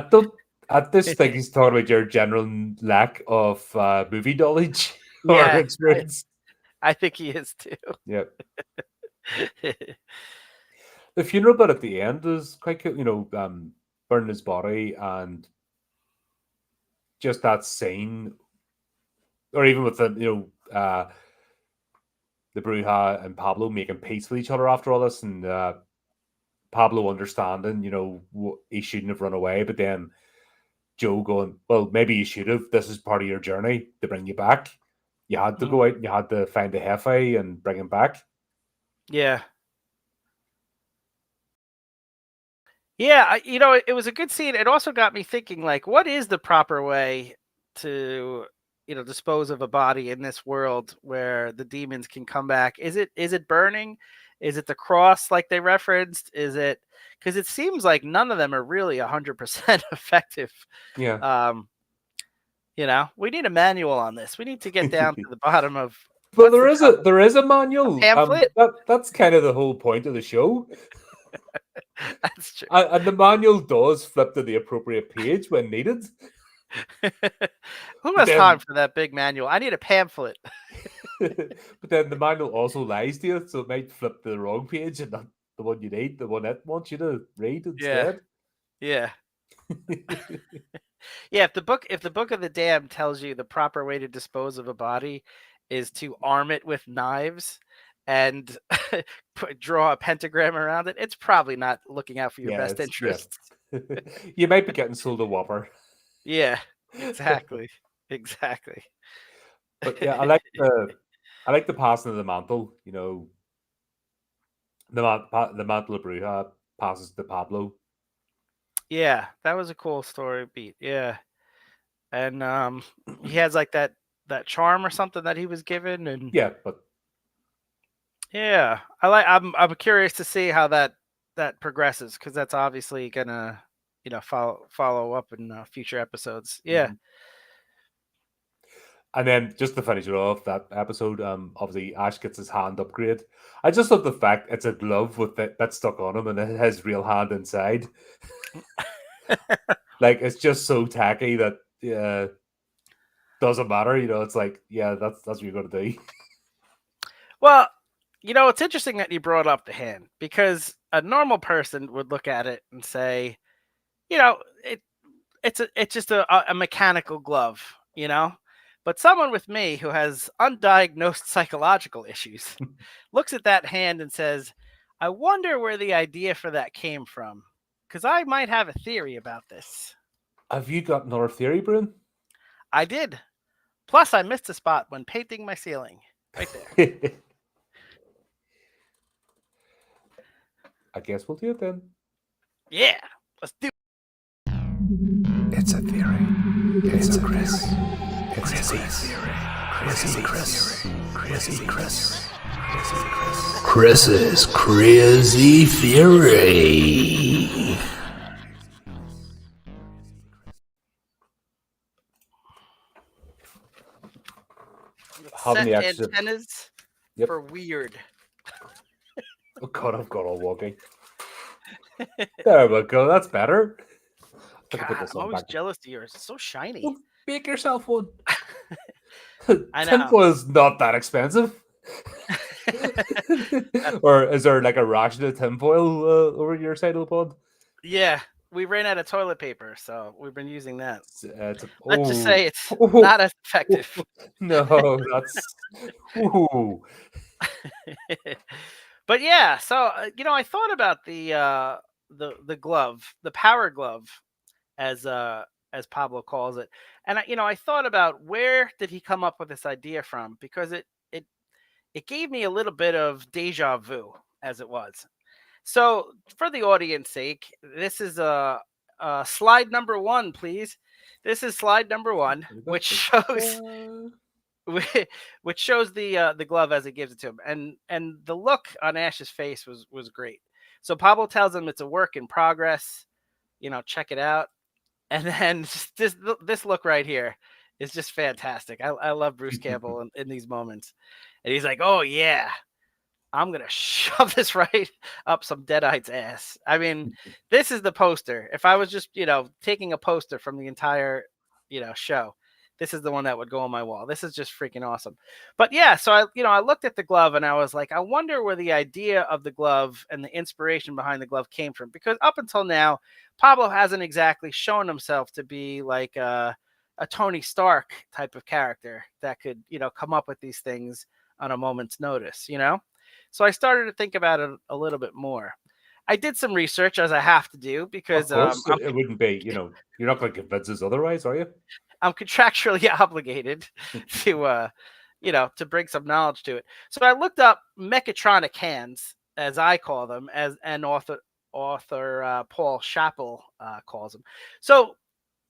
[SPEAKER 16] just think he's talking about your general lack of movie knowledge or experience.
[SPEAKER 17] I think he is too.
[SPEAKER 16] Yep. The funeral bit at the end is quite cool, burning his body and just that scene, or even with the Bruja and Pablo making peace with each other after all this, and Pablo understanding, he shouldn't have run away, but then Joe going, well, maybe you should have. This is part of your journey to bring you back. You had to go out and you had to find the Jefe and bring him back.
[SPEAKER 17] Yeah. Yeah, it was a good scene. It also got me thinking, what is the proper way to, dispose of a body in this world where the demons can come back? Is it burning? Is it the cross like they referenced? Is it, because it seems like none of them are really 100% effective.
[SPEAKER 16] Yeah.
[SPEAKER 17] We need a manual on this. We need to get down to the bottom of.
[SPEAKER 16] Well, there is a manual.
[SPEAKER 17] Pamphlet?
[SPEAKER 16] That's kind of the whole point of the show.
[SPEAKER 17] That's true.
[SPEAKER 16] And the manual does flip to the appropriate page when needed.
[SPEAKER 17] Who has time for that big manual? I need a pamphlet.
[SPEAKER 16] But then the manual also lies to you, so it might flip to the wrong page and not the one you need, the one it wants you to read instead.
[SPEAKER 17] Yeah. Yeah, if the book of the Damned tells you the proper way to dispose of a body is to arm it with knives and draw a pentagram around it, it's probably not looking out for your best interests.
[SPEAKER 16] You might be getting sold a Whopper.
[SPEAKER 17] Yeah, exactly. Exactly.
[SPEAKER 16] But yeah, I like the passing of the mantle, the mantle of Bruja passes to Pablo.
[SPEAKER 17] Yeah, that was a cool story beat. Yeah, and he has like that charm or something that he was given, and
[SPEAKER 16] Yeah, but
[SPEAKER 17] yeah, I'm curious to see how that progresses, because that's obviously gonna follow up in future episodes. Yeah.
[SPEAKER 16] Mhm. And then just to finish it off, that episode, obviously Ash gets his hand upgrade. I just love the fact it's a glove with that's stuck on him and it has his real hand inside. Like, it's just so tacky that doesn't matter. It's like, yeah, that's what you're gonna do.
[SPEAKER 17] Well, it's interesting that you brought up the hand, because a normal person would look at it and say, it's just a mechanical glove, But someone with me who has undiagnosed psychological issues looks at that hand and says, I wonder where the idea for that came from, because I might have a theory about this.
[SPEAKER 16] Have you got another theory, Brune?
[SPEAKER 17] I did. Plus, I missed a spot when painting my ceiling. Right there.
[SPEAKER 16] I guess we'll do it then.
[SPEAKER 17] Yeah, let's do it.
[SPEAKER 18] It's a theory. It's a Chris. It's a theory. Chrissy Chris. Chrissy Chris. Chris's crazy theory.
[SPEAKER 16] Having the
[SPEAKER 17] Set
[SPEAKER 16] extra
[SPEAKER 17] antennas for weird.
[SPEAKER 16] Oh God, I've got all walking. There we go. That's better.
[SPEAKER 17] God, I'm always jealous of yours. It's so shiny.
[SPEAKER 16] Well, make yourself one.
[SPEAKER 17] I know.
[SPEAKER 16] Tinfoil is not that expensive. Or is there like a ration of tinfoil over your side of the pond?
[SPEAKER 17] Yeah, we ran out of toilet paper, so we've been using that.
[SPEAKER 16] Let's
[SPEAKER 17] just say it's not as effective.
[SPEAKER 16] No, that's. Ooh.
[SPEAKER 17] But yeah, so I thought about the glove, the power glove, as Pablo calls it, and I thought about where did he come up with this idea from, because it gave me a little bit of deja vu, as it was. So for the audience sake, this is slide number 1, please. This is slide number 1, which shows the glove as it gives it to him, and the look on Ash's face was great. So Pablo tells him it's a work in progress, check it out, and then this look right here is just fantastic. I love Bruce Campbell in these moments, and he's like, oh yeah, I'm gonna shove this right up some Deadite's ass. I mean, this is the poster. If I was just taking a poster from the entire show, this is the one that would go on my wall. This is just freaking awesome. But yeah, so I looked at the glove and I was like, I wonder where the idea of the glove and the inspiration behind the glove came from, because up until now, Pablo hasn't exactly shown himself to be like a Tony Stark type of character that could come up with these things on a moment's notice. So I started to think about it a little bit more. I did some research, as I have to do, because
[SPEAKER 16] of course, it wouldn't be, you're not going to convince us otherwise, are you?
[SPEAKER 17] I'm contractually obligated to bring some knowledge to it. So I looked up mechatronic hands, as I call them, as an author Paul Chappell calls them. So,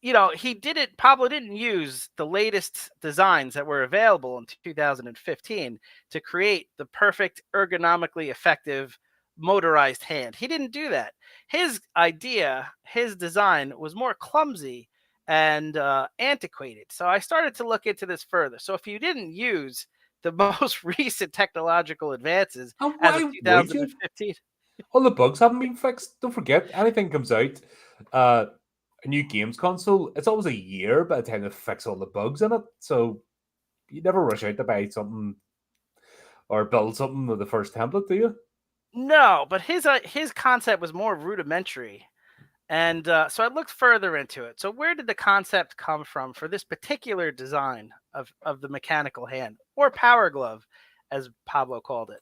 [SPEAKER 17] Pablo didn't use the latest designs that were available in 2015 to create the perfect ergonomically effective motorized hand. He didn't do that. His idea, his design was more clumsy and antiquated. So I started to look into this further. So if you didn't use the most recent technological advances as of 2015,
[SPEAKER 16] all the bugs haven't been fixed. Don't forget, anything comes out, a new games console, it's always a year by the time they fix all the bugs in it. So you never rush out to buy something or build something with the first template, do you?
[SPEAKER 17] No, but his concept was more rudimentary. And so I looked further into it. So where did the concept come from for this particular design of the mechanical hand, or power glove, as Pablo called it?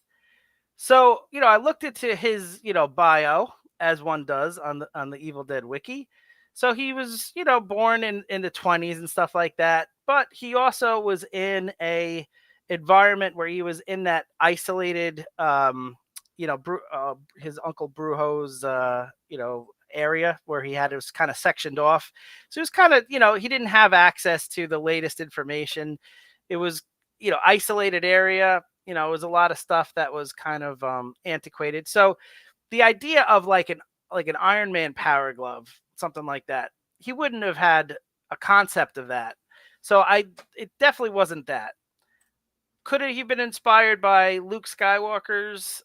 [SPEAKER 17] So, I looked into his, bio, as one does on the Evil Dead wiki. So he was, born in the 20s and stuff like that. But he also was in a environment where he was in that isolated, his uncle Brujo's area where he had it was kind of sectioned off. So it was kind of, he didn't have access to the latest information. It was, isolated area. It was a lot of stuff that was kind of antiquated. So the idea of like an Iron Man power glove, something like that, he wouldn't have had a concept of that. So it definitely wasn't that. Could he have been inspired by Luke Skywalker's,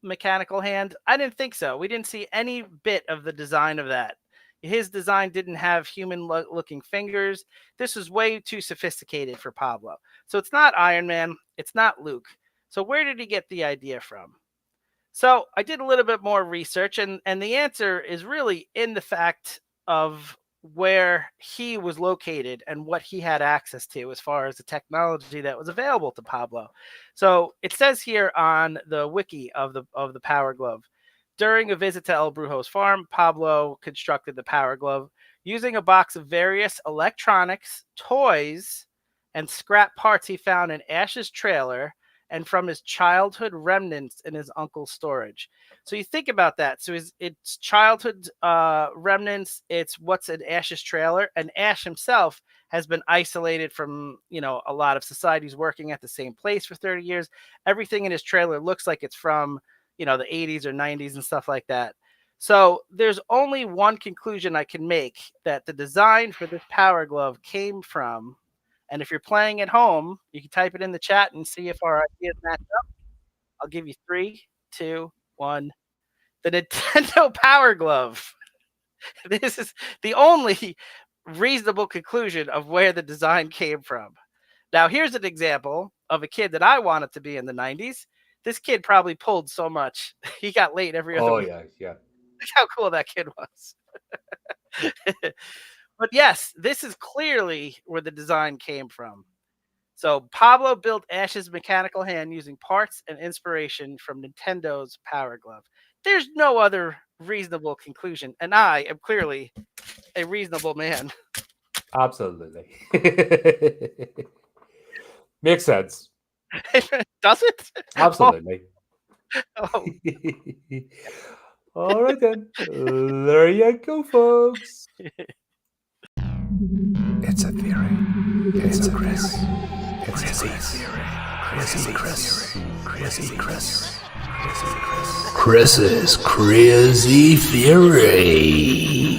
[SPEAKER 17] mechanical hand? I didn't think so. We didn't see any bit of the design of that. His design didn't have human-looking fingers. This was way too sophisticated for Pablo. So it's not Iron Man. It's not Luke. So where did he get the idea from? So I did a little bit more research, and the answer is really in the fact of where he was located and what he had access to as far as the technology that was available to Pablo. So it says here on the wiki of the Power Glove, during a visit to El Brujo's farm, Pablo constructed the Power Glove using a box of various electronics, toys, and scrap parts he found in Ash's trailer and from his childhood remnants in his uncle's storage. So you think about that. So it's childhood remnants. It's what's in Ash's trailer. And Ash himself has been isolated from, a lot of societies, working at the same place for 30 years. Everything in his trailer looks like it's from, the 80s or 90s and stuff like that. So there's only one conclusion I can make, that the design for this Power Glove came from, and if you're playing at home, you can type it in the chat and see if our ideas match up. I'll give you 3, 2, 1. The Nintendo Power Glove. This is the only reasonable conclusion of where the design came from. Now, here's an example of a kid that I wanted to be in the 90s. This kid probably pulled so much. He got late every other week.
[SPEAKER 16] Yeah.
[SPEAKER 17] Look how cool that kid was. But yes, this is clearly where the design came from. So Pablo built Ash's mechanical hand using parts and inspiration from Nintendo's Power Glove. There's no other reasonable conclusion, and I am clearly a reasonable man.
[SPEAKER 16] Absolutely. Makes sense.
[SPEAKER 17] Does it?
[SPEAKER 16] Absolutely.
[SPEAKER 17] Oh.
[SPEAKER 16] All right then. There you go, folks.
[SPEAKER 18] It's a theory. It's a Chris. It's a Chris. Chrissy Chris. Chris's crazy theory.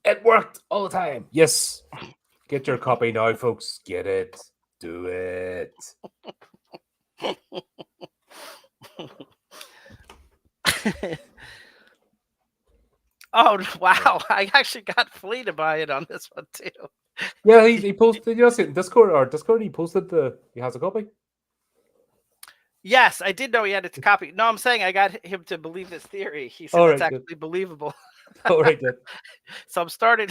[SPEAKER 16] It worked all the time. Yes. Get your copy now, folks. Get it. Do it.
[SPEAKER 17] Oh, wow. I actually got Flea to buy it on this one, too.
[SPEAKER 16] Yeah, he posted, you see it in Discord, he posted he has a copy.
[SPEAKER 17] Yes, I did know he had it to copy. No, I'm saying I got him to believe this theory. He said it's actually believable.
[SPEAKER 16] All right, good.
[SPEAKER 17] So I'm starting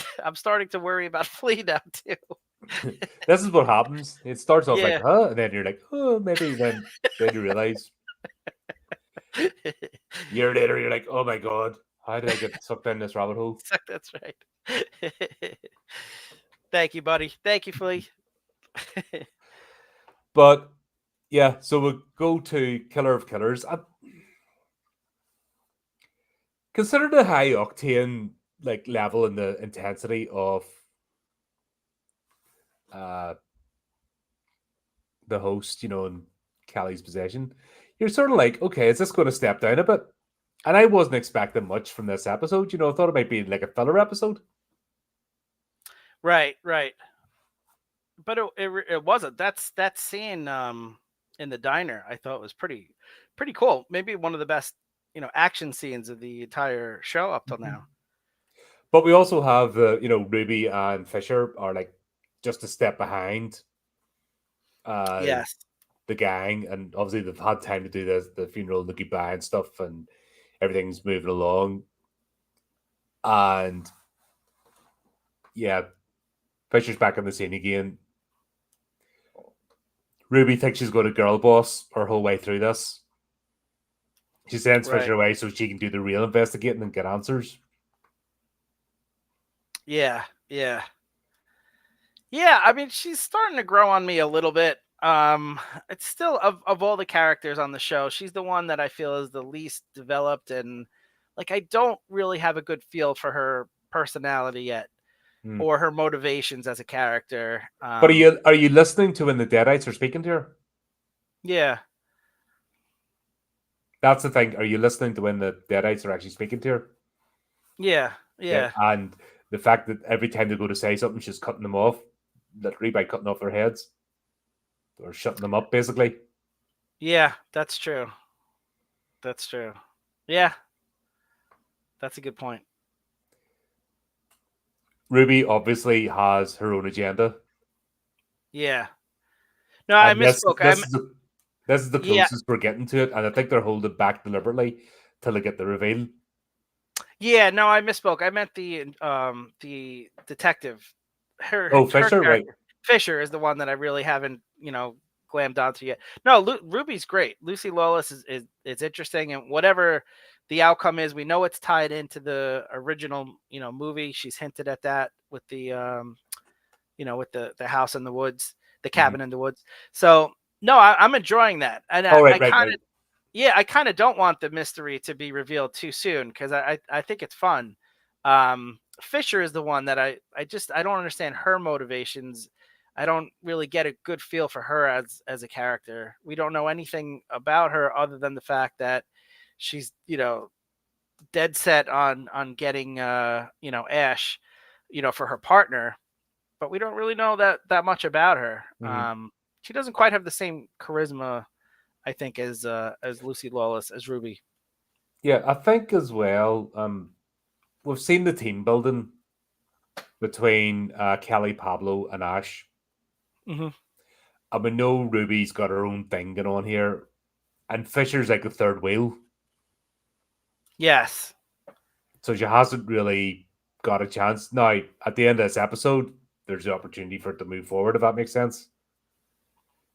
[SPEAKER 17] to worry about Flea now, too.
[SPEAKER 16] This is what happens. It starts off
[SPEAKER 17] Yeah.
[SPEAKER 16] like, huh? And then you're like, oh, maybe then you realize. A year later, you're like, oh my God, how did I get sucked down this rabbit hole?
[SPEAKER 17] That's right. Thank you, buddy. Thank you, Flea.
[SPEAKER 16] But yeah, so we'll go to Killer of Killers. Consider the high octane level and the intensity of the host, in Kelly's possession. You're sort of like, okay, is this going to step down a bit? And I wasn't expecting much from this episode. I thought it might be like a filler episode.
[SPEAKER 17] Right. But it wasn't. That scene in the diner, I thought was pretty cool. Maybe one of the best, action scenes of the entire show up till now.
[SPEAKER 16] But we also have Ruby and Fisher are just a step behind.
[SPEAKER 17] Yes.
[SPEAKER 16] The gang, and obviously they've had time to do the funeral, the goodbye and stuff, and everything's moving along. And yeah, Fisher's back on the scene again. Ruby thinks she's going to girl boss her whole way through this. She sends Fisher away so she can do the real investigating and get answers.
[SPEAKER 17] Yeah. I mean, she's starting to grow on me a little bit. It's still of all the characters on the show, she's the one that I feel is the least developed, and like I don't really have a good feel for her personality yet or her motivations as a character.
[SPEAKER 16] But are you listening to when the Deadites are speaking to her?
[SPEAKER 17] Yeah.
[SPEAKER 16] That's the thing. Are you listening to when the Deadites are actually speaking to her?
[SPEAKER 17] Yeah. Yeah.
[SPEAKER 16] And the fact that every time they go to say something, she's cutting them off, literally by cutting off their heads or shutting them up, basically.
[SPEAKER 17] Yeah, that's true. That's true. Yeah. That's a good point.
[SPEAKER 16] Ruby obviously has her own agenda.
[SPEAKER 17] Yeah. No, I misspoke.
[SPEAKER 16] This is the closest we're getting to it, and I think they're holding back deliberately till they get the reveal.
[SPEAKER 17] Yeah, no, I misspoke. I meant the detective.
[SPEAKER 16] Fisher, right?
[SPEAKER 17] Fisher is the one that I really haven't, glammed onto yet. No, Ruby's great. Lucy Lawless is interesting, and whatever the outcome is, we know it's tied into the original, movie. She's hinted at that with the, with the house in the woods, the cabin in the woods. So no, I'm enjoying that, and I kind of don't want the mystery to be revealed too soon because I think it's fun. Fisher is the one that I don't understand her motivations. I don't really get a good feel for her as a character. We don't know anything about her other than the fact that she's, dead set on getting, Ash, for her partner, but we don't really know that much about her. She doesn't quite have the same charisma, I think, as Lucy Lawless, as Ruby.
[SPEAKER 16] Yeah, I think as well. We've seen the team building between Kelly, Pablo, and Ash.
[SPEAKER 17] Mm-hmm.
[SPEAKER 16] And we know Ruby's got her own thing going on here, and Fisher's like the third wheel.
[SPEAKER 17] Yes.
[SPEAKER 16] So she hasn't really got a chance. Now, at the end of this episode, there's the opportunity for it to move forward, if that makes sense.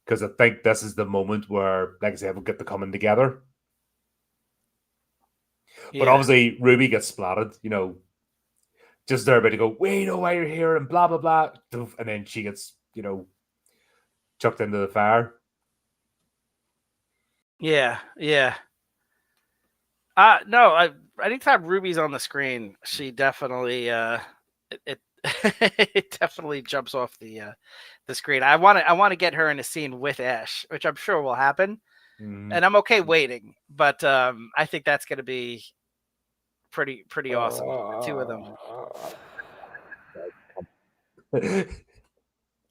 [SPEAKER 16] Because I think this is the moment where, like I said, we'll get to coming together. But obviously, Ruby gets splatted, just there about to go, we know why you're here, and blah, blah, blah. And then she gets, chucked into the fire.
[SPEAKER 17] Yeah, yeah. No, anytime Ruby's on the screen, she definitely it it definitely jumps off the screen. I want to get her in a scene with Ash, which I'm sure will happen, and I'm okay waiting. But I think that's going to be pretty awesome. The two of them.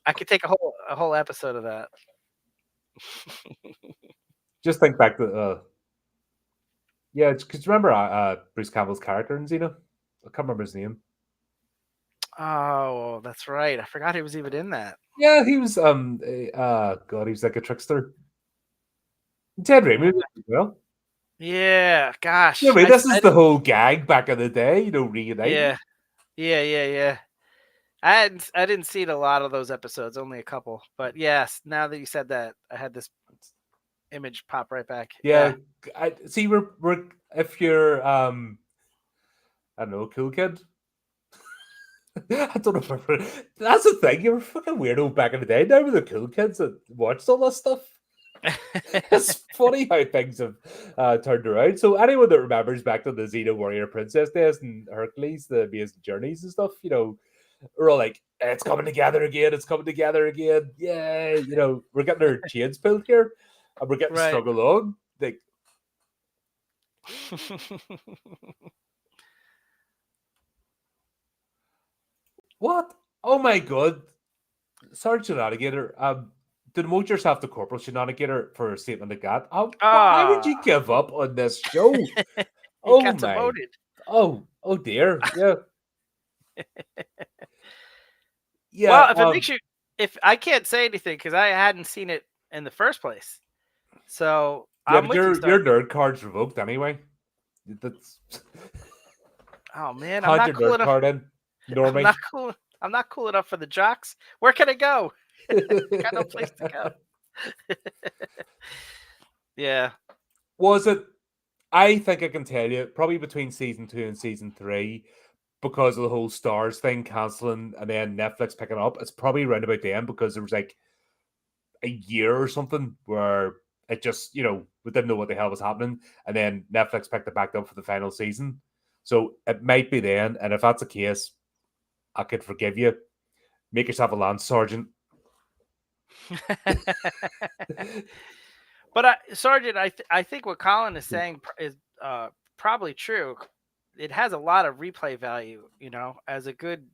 [SPEAKER 17] I could take a whole episode of that.
[SPEAKER 16] Just think back to because remember Bruce Campbell's character in Xena? I can't remember his name.
[SPEAKER 17] Oh, that's right. I forgot he was even in that.
[SPEAKER 16] Yeah, he was. God, he was like a trickster. Ted Raimi as well.
[SPEAKER 17] Yeah, gosh.
[SPEAKER 16] Yeah, this is the whole gag back in the day. Reuniting.
[SPEAKER 17] Yeah. I didn't see a lot of those episodes, only a couple. But yes, now that you said that, I had this image pop right back.
[SPEAKER 16] Yeah. I see. We're if you're I don't know, cool kid. I don't know. That's the thing. You were fucking weirdo back in the day. Now we're the cool kids that watched all this stuff. It's funny how things have turned around. So anyone that remembers back to the Xena Warrior Princess days and Hercules, the Amazing Journeys and stuff, we're all like, it's coming together again. It's coming together again. Yeah, we're getting our chains pulled here, and we're getting strung along. Like, what? Oh my god! Sorry, Shenanigator. Demote yourself to Corporal Shenanigator for a statement like that. Why would you give up on this show? Oh
[SPEAKER 17] got
[SPEAKER 16] my!
[SPEAKER 17] Demoted.
[SPEAKER 16] Oh dear! Yeah. Yeah.
[SPEAKER 17] Well, if it makes you, if I can't say anything because I hadn't seen it in the first place, so
[SPEAKER 16] yeah, but your nerd card's revoked anyway. That's.
[SPEAKER 17] Oh man, I'm not cool enough. I'm not cool enough for the jocks. Where can I go? Got no place to go. Yeah.
[SPEAKER 16] Was it? I think I can tell you, probably between season 2 and season 3, because of the whole Stars thing cancelling and then Netflix picking up. It's probably around about then because there was like a year or something where it just, we didn't know what the hell was happening. And then Netflix picked it back up for the final season. So it might be then. And if that's the case, I could forgive you. Make yourself a Lance Sergeant.
[SPEAKER 17] But Sergeant, I think what Colin is saying is probably true. It has a lot of replay value, as a good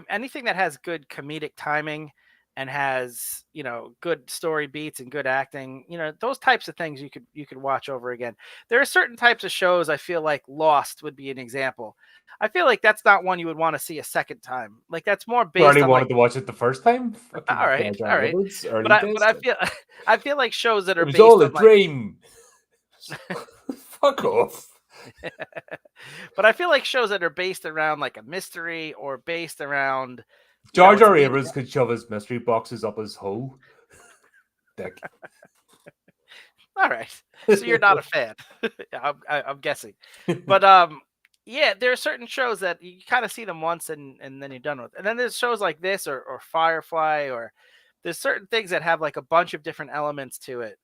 [SPEAKER 17] anything that has good comedic timing and has good story beats and good acting. Those types of things you could watch over again. There are certain types of shows I feel like Lost would be an example. I feel like that's not one you would want to see a second time. Like that's more based
[SPEAKER 16] Barely
[SPEAKER 17] on
[SPEAKER 16] wanted to watch it the first time.
[SPEAKER 17] all right. But I feel like shows that are
[SPEAKER 16] it was
[SPEAKER 17] based
[SPEAKER 16] all a
[SPEAKER 17] on
[SPEAKER 16] dream. Fuck off.
[SPEAKER 17] But I feel like shows that are based around like a mystery or based around
[SPEAKER 16] Jar Jar Abrams could shove his mystery boxes up his hole. Dick.
[SPEAKER 17] All right, so you're not a fan. I'm guessing, but yeah, there are certain shows that you kind of see them once and then you're done with. And then there's shows like this or Firefly, or there's certain things that have like a bunch of different elements to it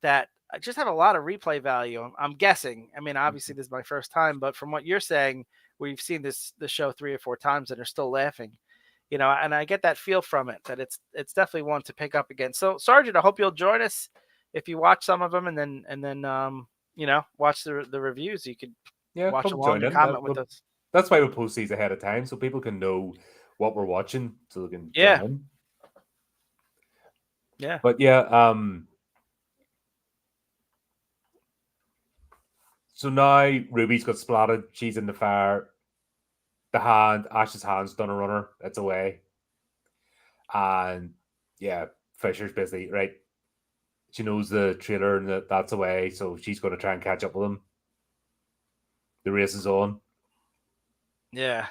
[SPEAKER 17] that just have a lot of replay value. I'm guessing. I mean, obviously this is my first time, but from what you're saying, we've seen the show 3 or 4 times and are still laughing, and I get that feel from it that it's definitely one to pick up again. So Sergeant, I hope you'll join us if you watch some of them and then watch the reviews. You could watch along and comment with us.
[SPEAKER 16] That's why we post these ahead of time so people can know what we're watching, so they can
[SPEAKER 17] yeah.
[SPEAKER 16] join in.
[SPEAKER 17] Yeah.
[SPEAKER 16] But yeah, so now Ruby's got splatted. She's in the fire. Ash's hand's done a runner. It's away. And yeah, Fisher's busy, right? She knows the trailer and that's away, so she's going to try and catch up with him. The race is on.
[SPEAKER 17] Yeah.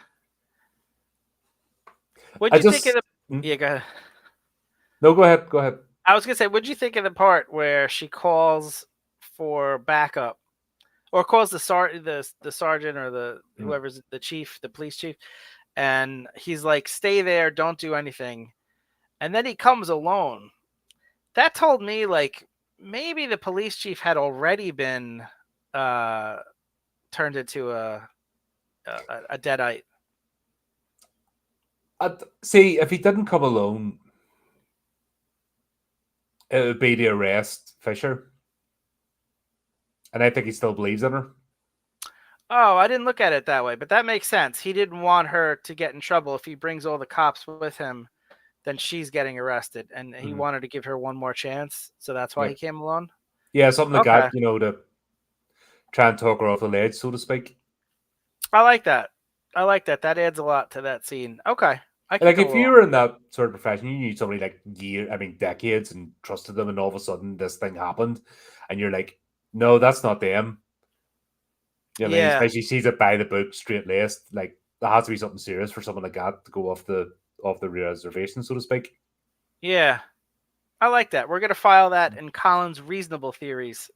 [SPEAKER 17] What'd you think of the... Yeah, go ahead.
[SPEAKER 16] No, go ahead. Go ahead.
[SPEAKER 17] I was going to say, what'd you think of the part where she calls for backup? Or calls the sergeant or the whoever's the chief, the police chief, and he's like, "Stay there, don't do anything," and then he comes alone. That told me like maybe the police chief had already been turned into a deadite.
[SPEAKER 16] See, if he didn't come alone, it would be to arrest Fisher. And I think he still believes in her.
[SPEAKER 17] Oh, I didn't look at it that way, but that makes sense. He didn't want her to get in trouble. If he brings all the cops with him, then she's getting arrested. And he wanted to give her one more chance. So that's why he came alone?
[SPEAKER 16] Yeah, something like that, to try and talk her off the ledge, so to speak.
[SPEAKER 17] I like that. That adds a lot to that scene. Okay.
[SPEAKER 16] Like if you were in that sort of profession, you knew somebody like decades and trusted them, and all of a sudden this thing happened, and you're like, no, that's not them. Especially she's a by the book, straight laced. Like there has to be something serious for someone like that to go off the reservation, so to speak.
[SPEAKER 17] Yeah, I like that. We're gonna file that in Colin's reasonable theories.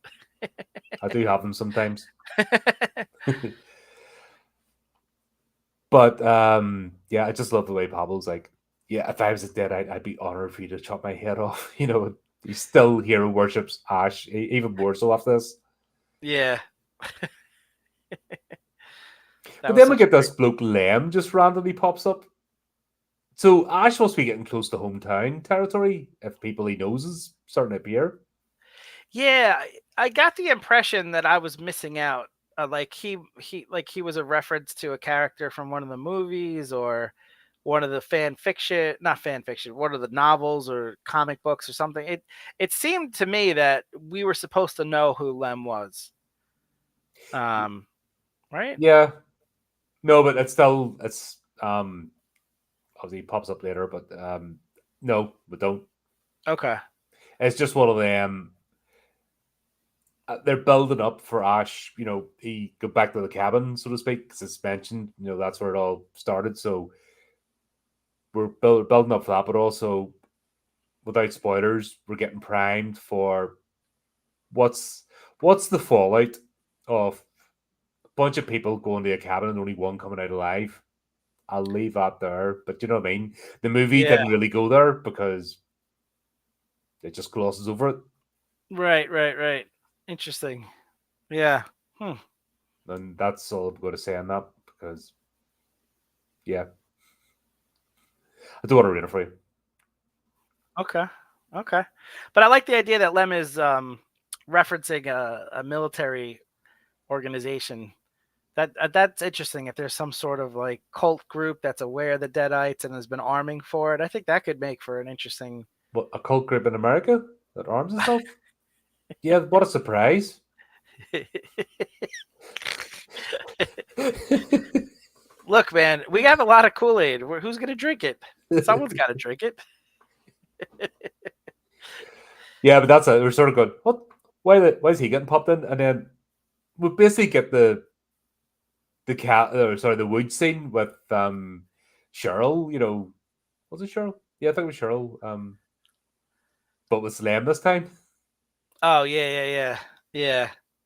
[SPEAKER 16] I do have them sometimes. But yeah, I just love the way Pablo's like, yeah, if I was a Deadite, I'd be honored for you to chop my head off. He still hero worships Ash, even more so after this.
[SPEAKER 17] Yeah.
[SPEAKER 16] But then we get this bloke Lem just randomly pops up. So Ash must be getting close to hometown territory if people he knows is starting to appear.
[SPEAKER 17] Yeah, I got the impression that I was missing out. Like he was a reference to a character from one of the movies or one of the one of the novels or comic books or something. It seemed to me that we were supposed to know who Lem was. Right?
[SPEAKER 16] Yeah. No, but it's obviously he pops up later, but no, we don't.
[SPEAKER 17] Okay.
[SPEAKER 16] It's just one of them. They're building up for Ash, he go back to the cabin, so to speak, because it's mentioned, that's where it all started. So we're building up for that, but also, without spoilers, we're getting primed for what's the fallout of a bunch of people going to a cabin and only one coming out alive. I'll leave that there, but you know what I mean? The movie didn't really go there because it just glosses over it.
[SPEAKER 17] Right. Interesting. Yeah.
[SPEAKER 16] And that's all I'm going to say on that, because, yeah. I don't want to read it for you.
[SPEAKER 17] Okay. But I like the idea that Lem is referencing a military organization. That's interesting. If there's some sort of like cult group that's aware of the Deadites and has been arming for it, I think that could make for an interesting.
[SPEAKER 16] What, a cult group in America that arms itself? Yeah, what a surprise.
[SPEAKER 17] Look, man, we have a lot of Kool-Aid. Who's going to drink it? Someone's got to drink it.
[SPEAKER 16] Yeah, but that's it. We're sort of going, what? Why is he getting popped in? And then we basically get the wood scene with Cheryl. You know, was it Cheryl? Yeah, I think it was Cheryl. But with Lem this time.
[SPEAKER 17] Oh yeah.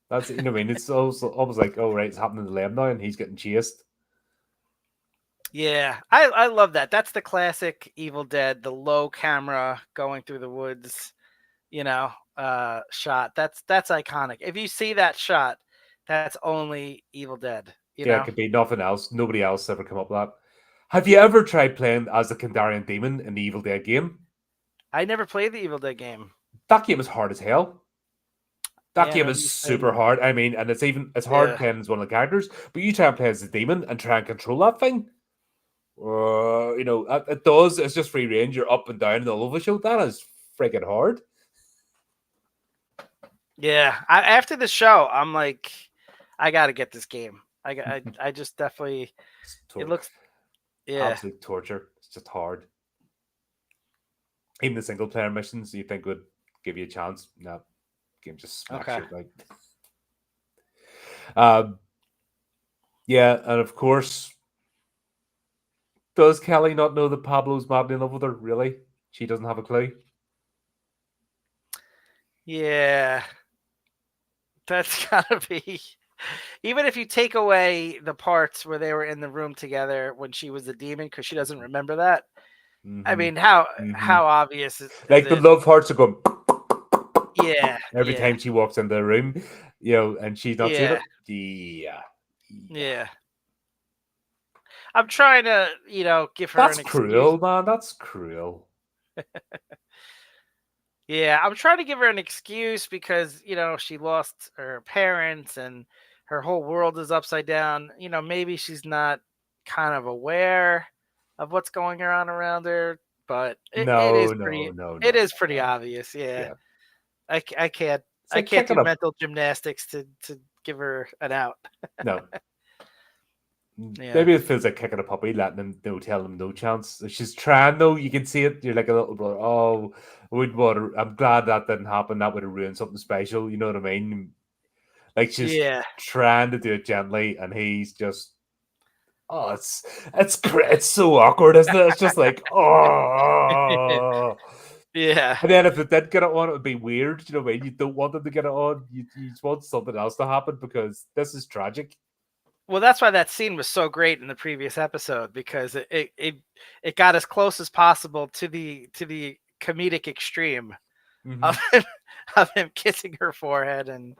[SPEAKER 16] That's, you know what I mean. It's also almost like, oh right, it's happening to Lem now, and he's getting chased.
[SPEAKER 17] Yeah, I love that. That's the classic Evil Dead, the low camera going through the woods, shot. That's iconic. If you see that shot, that's only Evil Dead. You know?
[SPEAKER 16] It could be nothing else. Nobody else ever come up with that. Have you ever tried playing as the Kandarian demon in the Evil Dead game?
[SPEAKER 17] I never played the Evil Dead game.
[SPEAKER 16] That game is hard as hell. That game is super hard. I mean, and it's hard playing as one of the characters, but you try and play as the demon and try and control that thing. It does. It's just free range. You're up and down and all over the show. That is freaking hard.
[SPEAKER 17] Yeah. After the show, I'm like, I got to get this game. I just definitely. It looks. Yeah.
[SPEAKER 16] Absolute torture. It's just hard. Even the single player missions you think would give you a chance. No. Game just smacks you like. Yeah, and of course, does Kelly not know that Pablo's madly in love with her? Really? She doesn't have a clue?
[SPEAKER 17] Yeah. That's gotta be. Even if you take away the parts where they were in the room together when she was the demon, because she doesn't remember that. Mm-hmm. I mean, how obvious is
[SPEAKER 16] like the love hearts are going.
[SPEAKER 17] Yeah.
[SPEAKER 16] Every time she walks in the room, and she's not seeing it.
[SPEAKER 17] Yeah. I'm trying to, give her
[SPEAKER 16] That's
[SPEAKER 17] an excuse.
[SPEAKER 16] Cruel, man. That's cruel.
[SPEAKER 17] Yeah, I'm trying to give her an excuse because, she lost her parents and her whole world is upside down. Maybe she's not kind of aware of what's going on around her, but it is pretty obvious. Yeah. I can't do mental gymnastics to give her an out.
[SPEAKER 16] No. Yeah. Maybe it feels like kicking a puppy, letting them tell them no chance. She's trying though, you can see it. You're like a little brother. Oh, I'm glad that didn't happen. That would have ruined something special. You know what I mean? Like she's trying to do it gently, and he's just it's so awkward, isn't it? It's just like oh.
[SPEAKER 17] Yeah.
[SPEAKER 16] And then if it did get it on, it would be weird. You know what I mean? You don't want them to get it on. You just want something else to happen because this is tragic.
[SPEAKER 17] Well, that's why that scene was so great in the previous episode, because it got as close as possible to the comedic extreme of him kissing her forehead and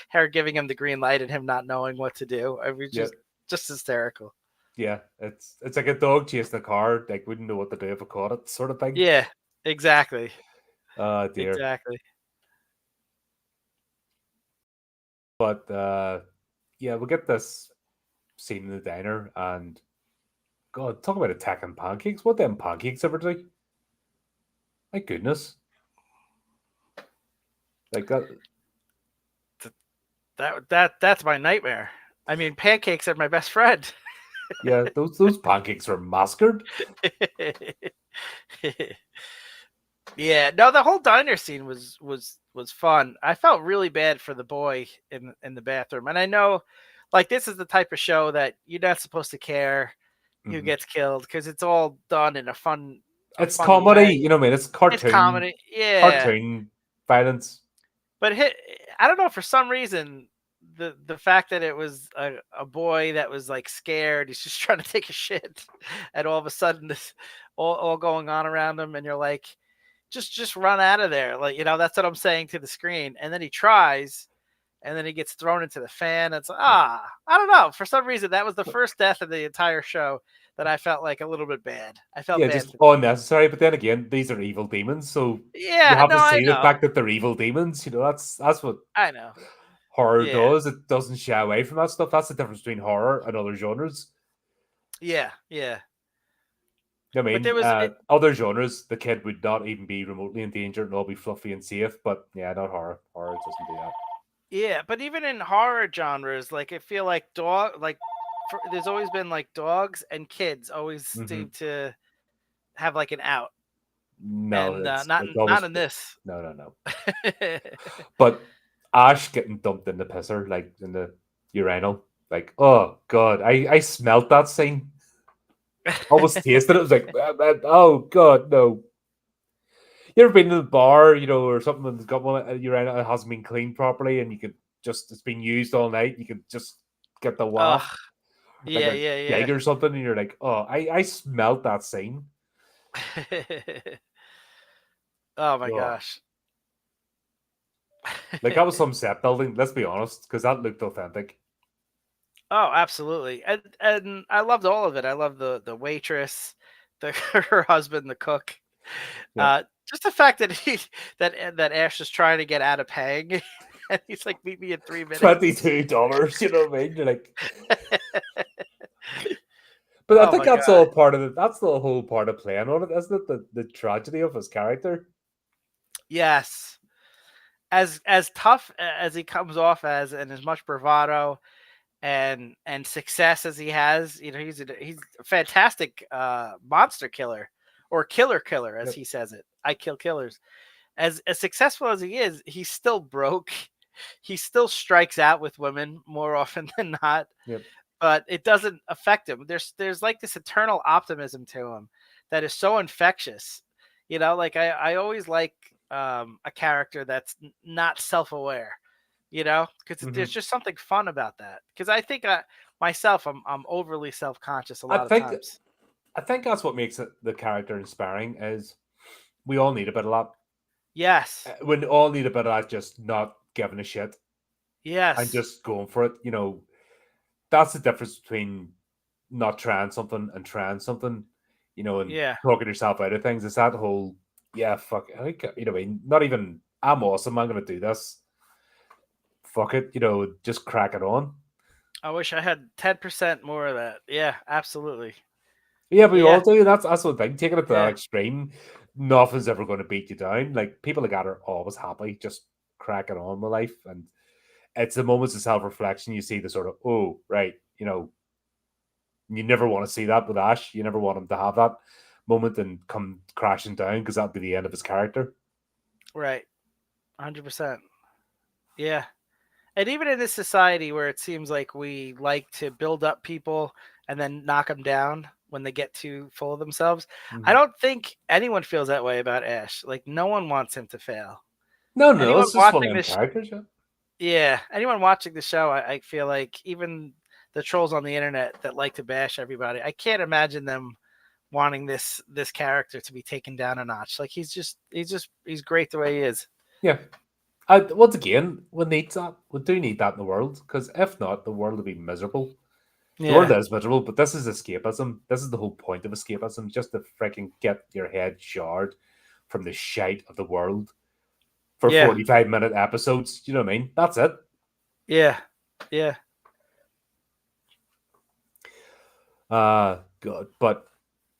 [SPEAKER 17] her giving him the green light and him not knowing what to do. I mean, just hysterical.
[SPEAKER 16] Yeah, it's like a dog chasing a car. Like, wouldn't know what to do if it caught it, sort of thing.
[SPEAKER 17] Yeah, exactly.
[SPEAKER 16] Oh, dear.
[SPEAKER 17] Exactly.
[SPEAKER 16] But, we'll get this scene in the diner, and God, talk about attacking pancakes. What them pancakes ever do? My goodness. Like
[SPEAKER 17] that's my nightmare. I mean, pancakes are my best friend.
[SPEAKER 16] Yeah, those pancakes are massacred.
[SPEAKER 17] Yeah, no, the whole diner scene was fun. I felt really bad for the boy in the bathroom, and I know, like, this is the type of show that you're not supposed to care who gets killed because it's all done in a fun.
[SPEAKER 16] It's comedy,
[SPEAKER 17] way.
[SPEAKER 16] You know what I mean? It's cartoon.
[SPEAKER 17] It's comedy, yeah.
[SPEAKER 16] Cartoon violence.
[SPEAKER 17] But I don't know, for some reason, the fact that it was a boy that was like scared, he's just trying to take a shit, and all of a sudden this all going on around him, and you're like, just run out of there, like, you know, that's what I'm saying to the screen. And then he tries, and then he gets thrown into the fan. It's I don't know, for some reason that was the first death of the entire show that I felt like a little bit bad. I felt bad.
[SPEAKER 16] Just unnecessary. But then again, these are evil demons, so you have to see the fact that they're evil demons. You know, that's what
[SPEAKER 17] I know
[SPEAKER 16] horror does. It doesn't shy away from that stuff. That's the difference between horror and other genres.
[SPEAKER 17] Yeah.
[SPEAKER 16] I mean,
[SPEAKER 17] but there was
[SPEAKER 16] other genres, the kid would not even be remotely in danger and all be fluffy and safe. But yeah, not horror. Horror doesn't do that.
[SPEAKER 17] Yeah, but even in horror genres, like I feel like there's always been like dogs and kids always seem to have like an out.
[SPEAKER 16] No,
[SPEAKER 17] and
[SPEAKER 16] it's
[SPEAKER 17] not
[SPEAKER 16] always,
[SPEAKER 17] in this.
[SPEAKER 16] No. But Ash getting dumped in the pisser, like in the urinal, like, oh god, I smelt that scene. Almost tasted it. It was like, oh god, no. You ever been to the bar, you know, or something that's got one urinal that hasn't been cleaned properly, and you could just, it's been used all night, you could just get the waft.
[SPEAKER 17] Yeah.
[SPEAKER 16] Gag or something, and you're like, oh, I smelt that scene.
[SPEAKER 17] Oh my gosh.
[SPEAKER 16] Like, that was some set building, let's be honest, because that looked authentic.
[SPEAKER 17] Oh, absolutely. And I loved all of it. I love the waitress, her husband, the cook.
[SPEAKER 16] Yeah.
[SPEAKER 17] Just the fact that that Ash is trying to get out of paying, and he's like, "Meet me in 3 minutes."
[SPEAKER 16] $22, you know what I mean? You're like, but I think that's all part of it. That's the whole part of playing on it, isn't it? The tragedy of his character. Yes,
[SPEAKER 17] as tough as he comes off as, and as much bravado and success as he has, you know, he's a fantastic monster killer. Or killer, as he says it. I kill killers. As successful as he is, he's still broke. He still strikes out with women more often than not.
[SPEAKER 16] Yep.
[SPEAKER 17] But it doesn't affect him. There's like this eternal optimism to him that is so infectious. You know, like I always like a character that's not self-aware. You know, because there's just something fun about that. Because I think myself, I'm overly self-conscious a lot of times.
[SPEAKER 16] I think that's what makes the character inspiring, is we all need a bit of that.
[SPEAKER 17] Yes.
[SPEAKER 16] We all need a bit of that, just not giving a shit.
[SPEAKER 17] Yes.
[SPEAKER 16] And just going for it. You know, that's the difference between not trying something and trying something, you know, and talking yourself out of things. It's that whole, fuck it. You know what I mean? Not even, I'm awesome, I'm going to do this. Fuck it. You know, just crack it on.
[SPEAKER 17] I wish I had 10% more of that. Yeah, absolutely.
[SPEAKER 16] Yeah, but we all do. That's the thing. Taking it to that extreme, nothing's ever going to beat you down. Like, people like that are always happy, just cracking on with life. And it's the moments of self-reflection you see the sort of, oh, right, you know, you never want to see that with Ash. You never want him to have that moment and come crashing down, because that'd be the end of his character.
[SPEAKER 17] Right. 100%. Yeah. And even in this society where it seems like we like to build up people and then knock them down when they get too full of themselves, I don't think anyone feels that way about Ash. Like, no one wants him to fail.
[SPEAKER 16] No, it's just one of them characters.
[SPEAKER 17] Yeah, anyone watching the show, I feel like, even the trolls on the internet that like to bash everybody, I can't imagine them wanting this character to be taken down a notch. Like, he's great the way he is.
[SPEAKER 16] Yeah. Once again, we need that. We do need that in the world, because if not, the world will be miserable. The world is miserable, but this is escapism. This is the whole point of escapism, just to freaking get your head showered from the shite of the world for 45-minute episodes. You know what I mean? That's it.
[SPEAKER 17] Yeah.
[SPEAKER 16] Good. But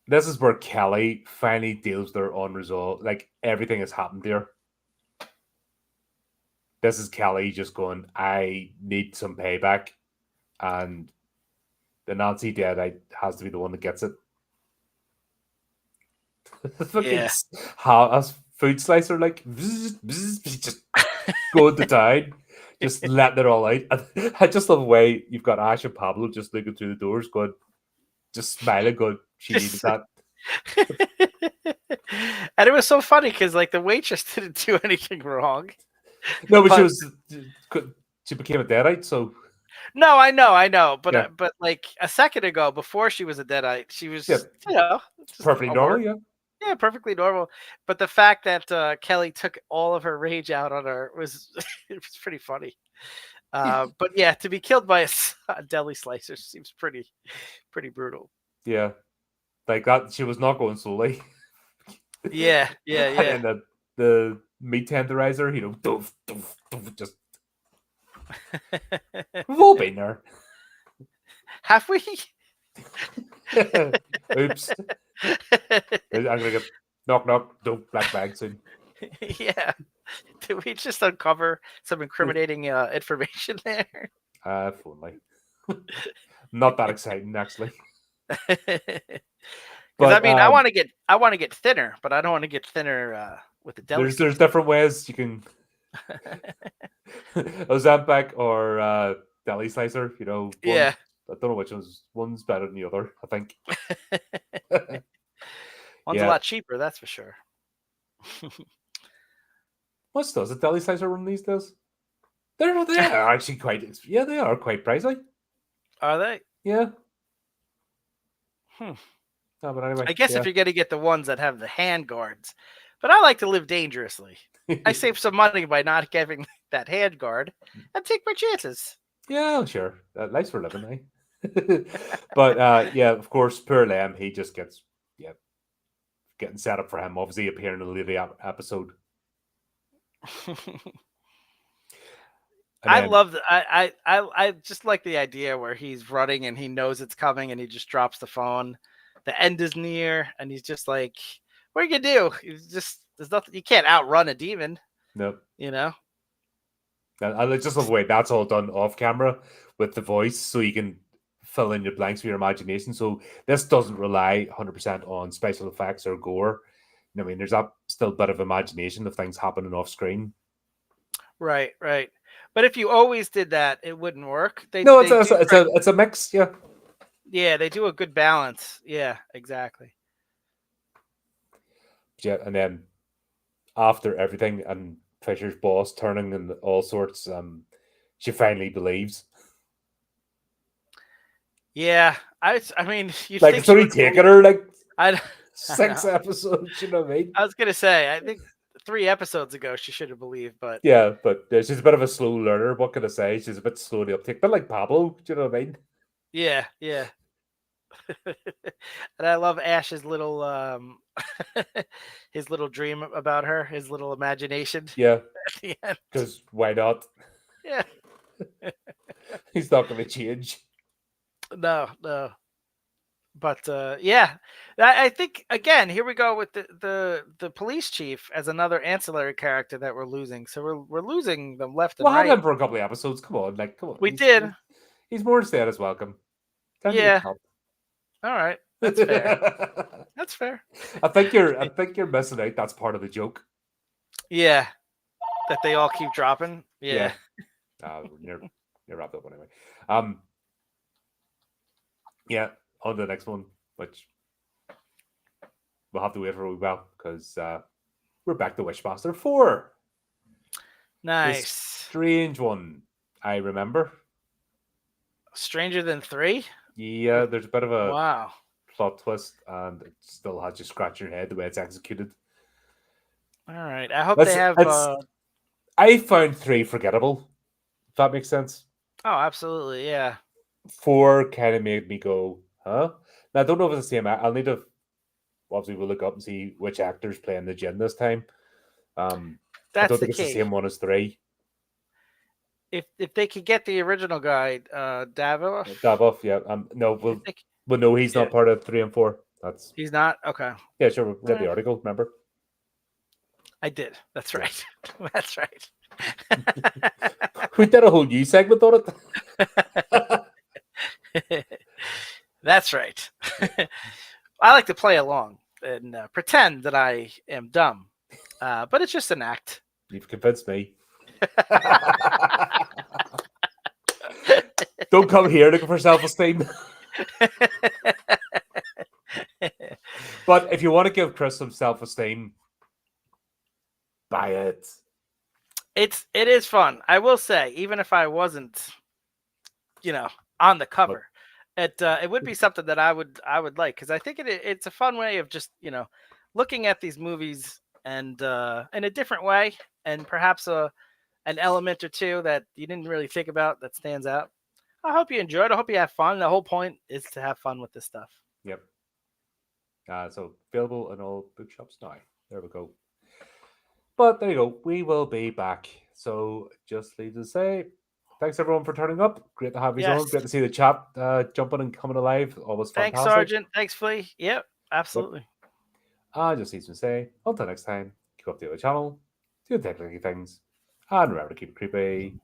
[SPEAKER 16] this is where Kelly finally deals with their unresolved, like, everything has happened here. This is Kelly just going, I need some payback, and the Nazi Deadite has to be the one that gets it. As food slicer, like, just going to town, just letting it all out. I just love the way you've got Ash and Pablo just looking through the doors, going, just smiling, going, she needed that.
[SPEAKER 17] And it was so funny because, like, the waitress didn't do anything wrong.
[SPEAKER 16] No, but she she became a Deadite, so
[SPEAKER 17] No, I know, but
[SPEAKER 16] Yeah.
[SPEAKER 17] but like a second ago, before she was a Deadite, she was
[SPEAKER 16] Yeah.
[SPEAKER 17] just
[SPEAKER 16] perfectly
[SPEAKER 17] a
[SPEAKER 16] normal.
[SPEAKER 17] horror-
[SPEAKER 16] Yeah,
[SPEAKER 17] Yeah, perfectly normal. But the fact that Kelly took all of her rage out on her was it was pretty funny. But yeah, to be killed by a deli slicer seems pretty brutal.
[SPEAKER 16] yeah, like that. She was not going slowly.
[SPEAKER 17] Yeah.
[SPEAKER 16] And then the meat tenderizer, doof, doof, doof, just we've all been there.
[SPEAKER 17] Have we?
[SPEAKER 16] Oops. I'm gonna get knock, doof, black bag soon.
[SPEAKER 17] Yeah. Did we just uncover some incriminating information there?
[SPEAKER 16] If only. Not that exciting, actually.
[SPEAKER 17] Because I mean, I want to get thinner, but I don't want to get thinner with the deli.
[SPEAKER 16] There's different ways you can Ozempic or deli slicer.
[SPEAKER 17] Yeah.
[SPEAKER 16] I don't know which one's better than the other. I think
[SPEAKER 17] One's a lot cheaper, that's for sure.
[SPEAKER 16] What's does a deli slicer run these days? They are actually quite. Yeah, they are quite pricey.
[SPEAKER 17] Are they?
[SPEAKER 16] Yeah.
[SPEAKER 17] Hmm.
[SPEAKER 16] No, but anyway,
[SPEAKER 17] I guess if you're going to get the ones that have the hand guards, but I like to live dangerously. I save some money by not having that hand guard and take my chances.
[SPEAKER 16] Yeah, sure. Life's for living, eh? But yeah, of course, poor Lem, he just gets getting set up for him. Obviously, appearing in the later episode.
[SPEAKER 17] I love I just like the idea where he's running and he knows it's coming and he just drops the phone. The end is near and he's just like, "What are you gonna do?" There's nothing. You can't outrun a demon.
[SPEAKER 16] Nope. I just love the way that's all done off camera with the voice, so you can fill in your blanks with your imagination. So this doesn't rely 100% on special effects or gore. I mean, there's still a bit of imagination of things happening off screen.
[SPEAKER 17] Right. But if you always did that, it wouldn't work.
[SPEAKER 16] It's a mix. Yeah.
[SPEAKER 17] Yeah, they do a good balance. Yeah, exactly.
[SPEAKER 16] Yeah, and then after everything and Fisher's boss turning and all sorts, she finally believes.
[SPEAKER 17] Yeah, I mean, you
[SPEAKER 16] like
[SPEAKER 17] think
[SPEAKER 16] it's only taken her like 6
[SPEAKER 17] I
[SPEAKER 16] episodes. You know what I mean?
[SPEAKER 17] I was gonna say, I think 3 episodes ago she should have believed, but
[SPEAKER 16] yeah, but she's a bit of a slow learner. What can I say? She's a bit slow to uptake, but like Pablo, do you know what I mean?
[SPEAKER 17] Yeah. And I love Ash's little his little dream about her, his little imagination.
[SPEAKER 16] Yeah,
[SPEAKER 17] at the end.
[SPEAKER 16] Because why not?
[SPEAKER 17] Yeah.
[SPEAKER 16] He's not going to change.
[SPEAKER 17] No. But yeah, I think again here we go with the police chief as another ancillary character that we're losing. So we're losing them left and right.
[SPEAKER 16] We'll have him for a couple of episodes. Come on.
[SPEAKER 17] We did.
[SPEAKER 16] He's more instead as welcome.
[SPEAKER 17] Yeah. All right. That's fair. That's fair.
[SPEAKER 16] I think you're missing out. That's part of the joke.
[SPEAKER 17] Yeah. That they all keep dropping. Yeah.
[SPEAKER 16] You're wrapped up anyway. Yeah. On to the next one, which we'll have to wait for a while because we're back to Wishmaster 4.
[SPEAKER 17] Nice.
[SPEAKER 16] This strange one, I remember.
[SPEAKER 17] Stranger Than 3?
[SPEAKER 16] Yeah, there's a bit of a plot twist, and it still has you scratch your head the way it's executed.
[SPEAKER 17] All right. I hope they have.
[SPEAKER 16] I found 3 forgettable, if that makes sense.
[SPEAKER 17] Oh, absolutely. Yeah.
[SPEAKER 16] 4 kind of made me go, huh? Now, I don't know if it's the same. I'll need to, obviously, we'll look up and see which actor's playing the Jinn this time. I don't think it's the same one as 3.
[SPEAKER 17] If they could get the original guy, Davoff.
[SPEAKER 16] Davoff, yeah. No, we'll know he's not part of 3 and 4.
[SPEAKER 17] He's not? Okay.
[SPEAKER 16] Yeah, sure. We read the article, remember?
[SPEAKER 17] I did. That's right. That's right.
[SPEAKER 16] We did a whole news segment on
[SPEAKER 17] it. That's right. I like to play along and pretend that I am dumb, but it's just an act.
[SPEAKER 16] You've convinced me. Don't come here looking for self-esteem. But if you want to give Chris some self-esteem, buy it.
[SPEAKER 17] It is fun. I will say, even if I wasn't, on the cover, it would be something that I would like, because I think it's a fun way of just looking at these movies and in a different way, and perhaps an element or two that you didn't really think about that stands out. I hope you enjoyed. I hope you have fun. The whole point is to have fun with this stuff.
[SPEAKER 16] Yep. So available in all bookshops now. There we go. But there you go. We will be back. So just leave to say, thanks everyone for turning up. Great to have you on. Great to see the chat jumping and coming alive. Always fantastic.
[SPEAKER 17] Thanks, Sergeant. Thanks, Flea. Yep, absolutely.
[SPEAKER 16] Yep. Just leave to say, until next time, keep up the channel, do the technical things, and remember to keep it creepy.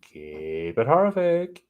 [SPEAKER 16] Keep it horrific.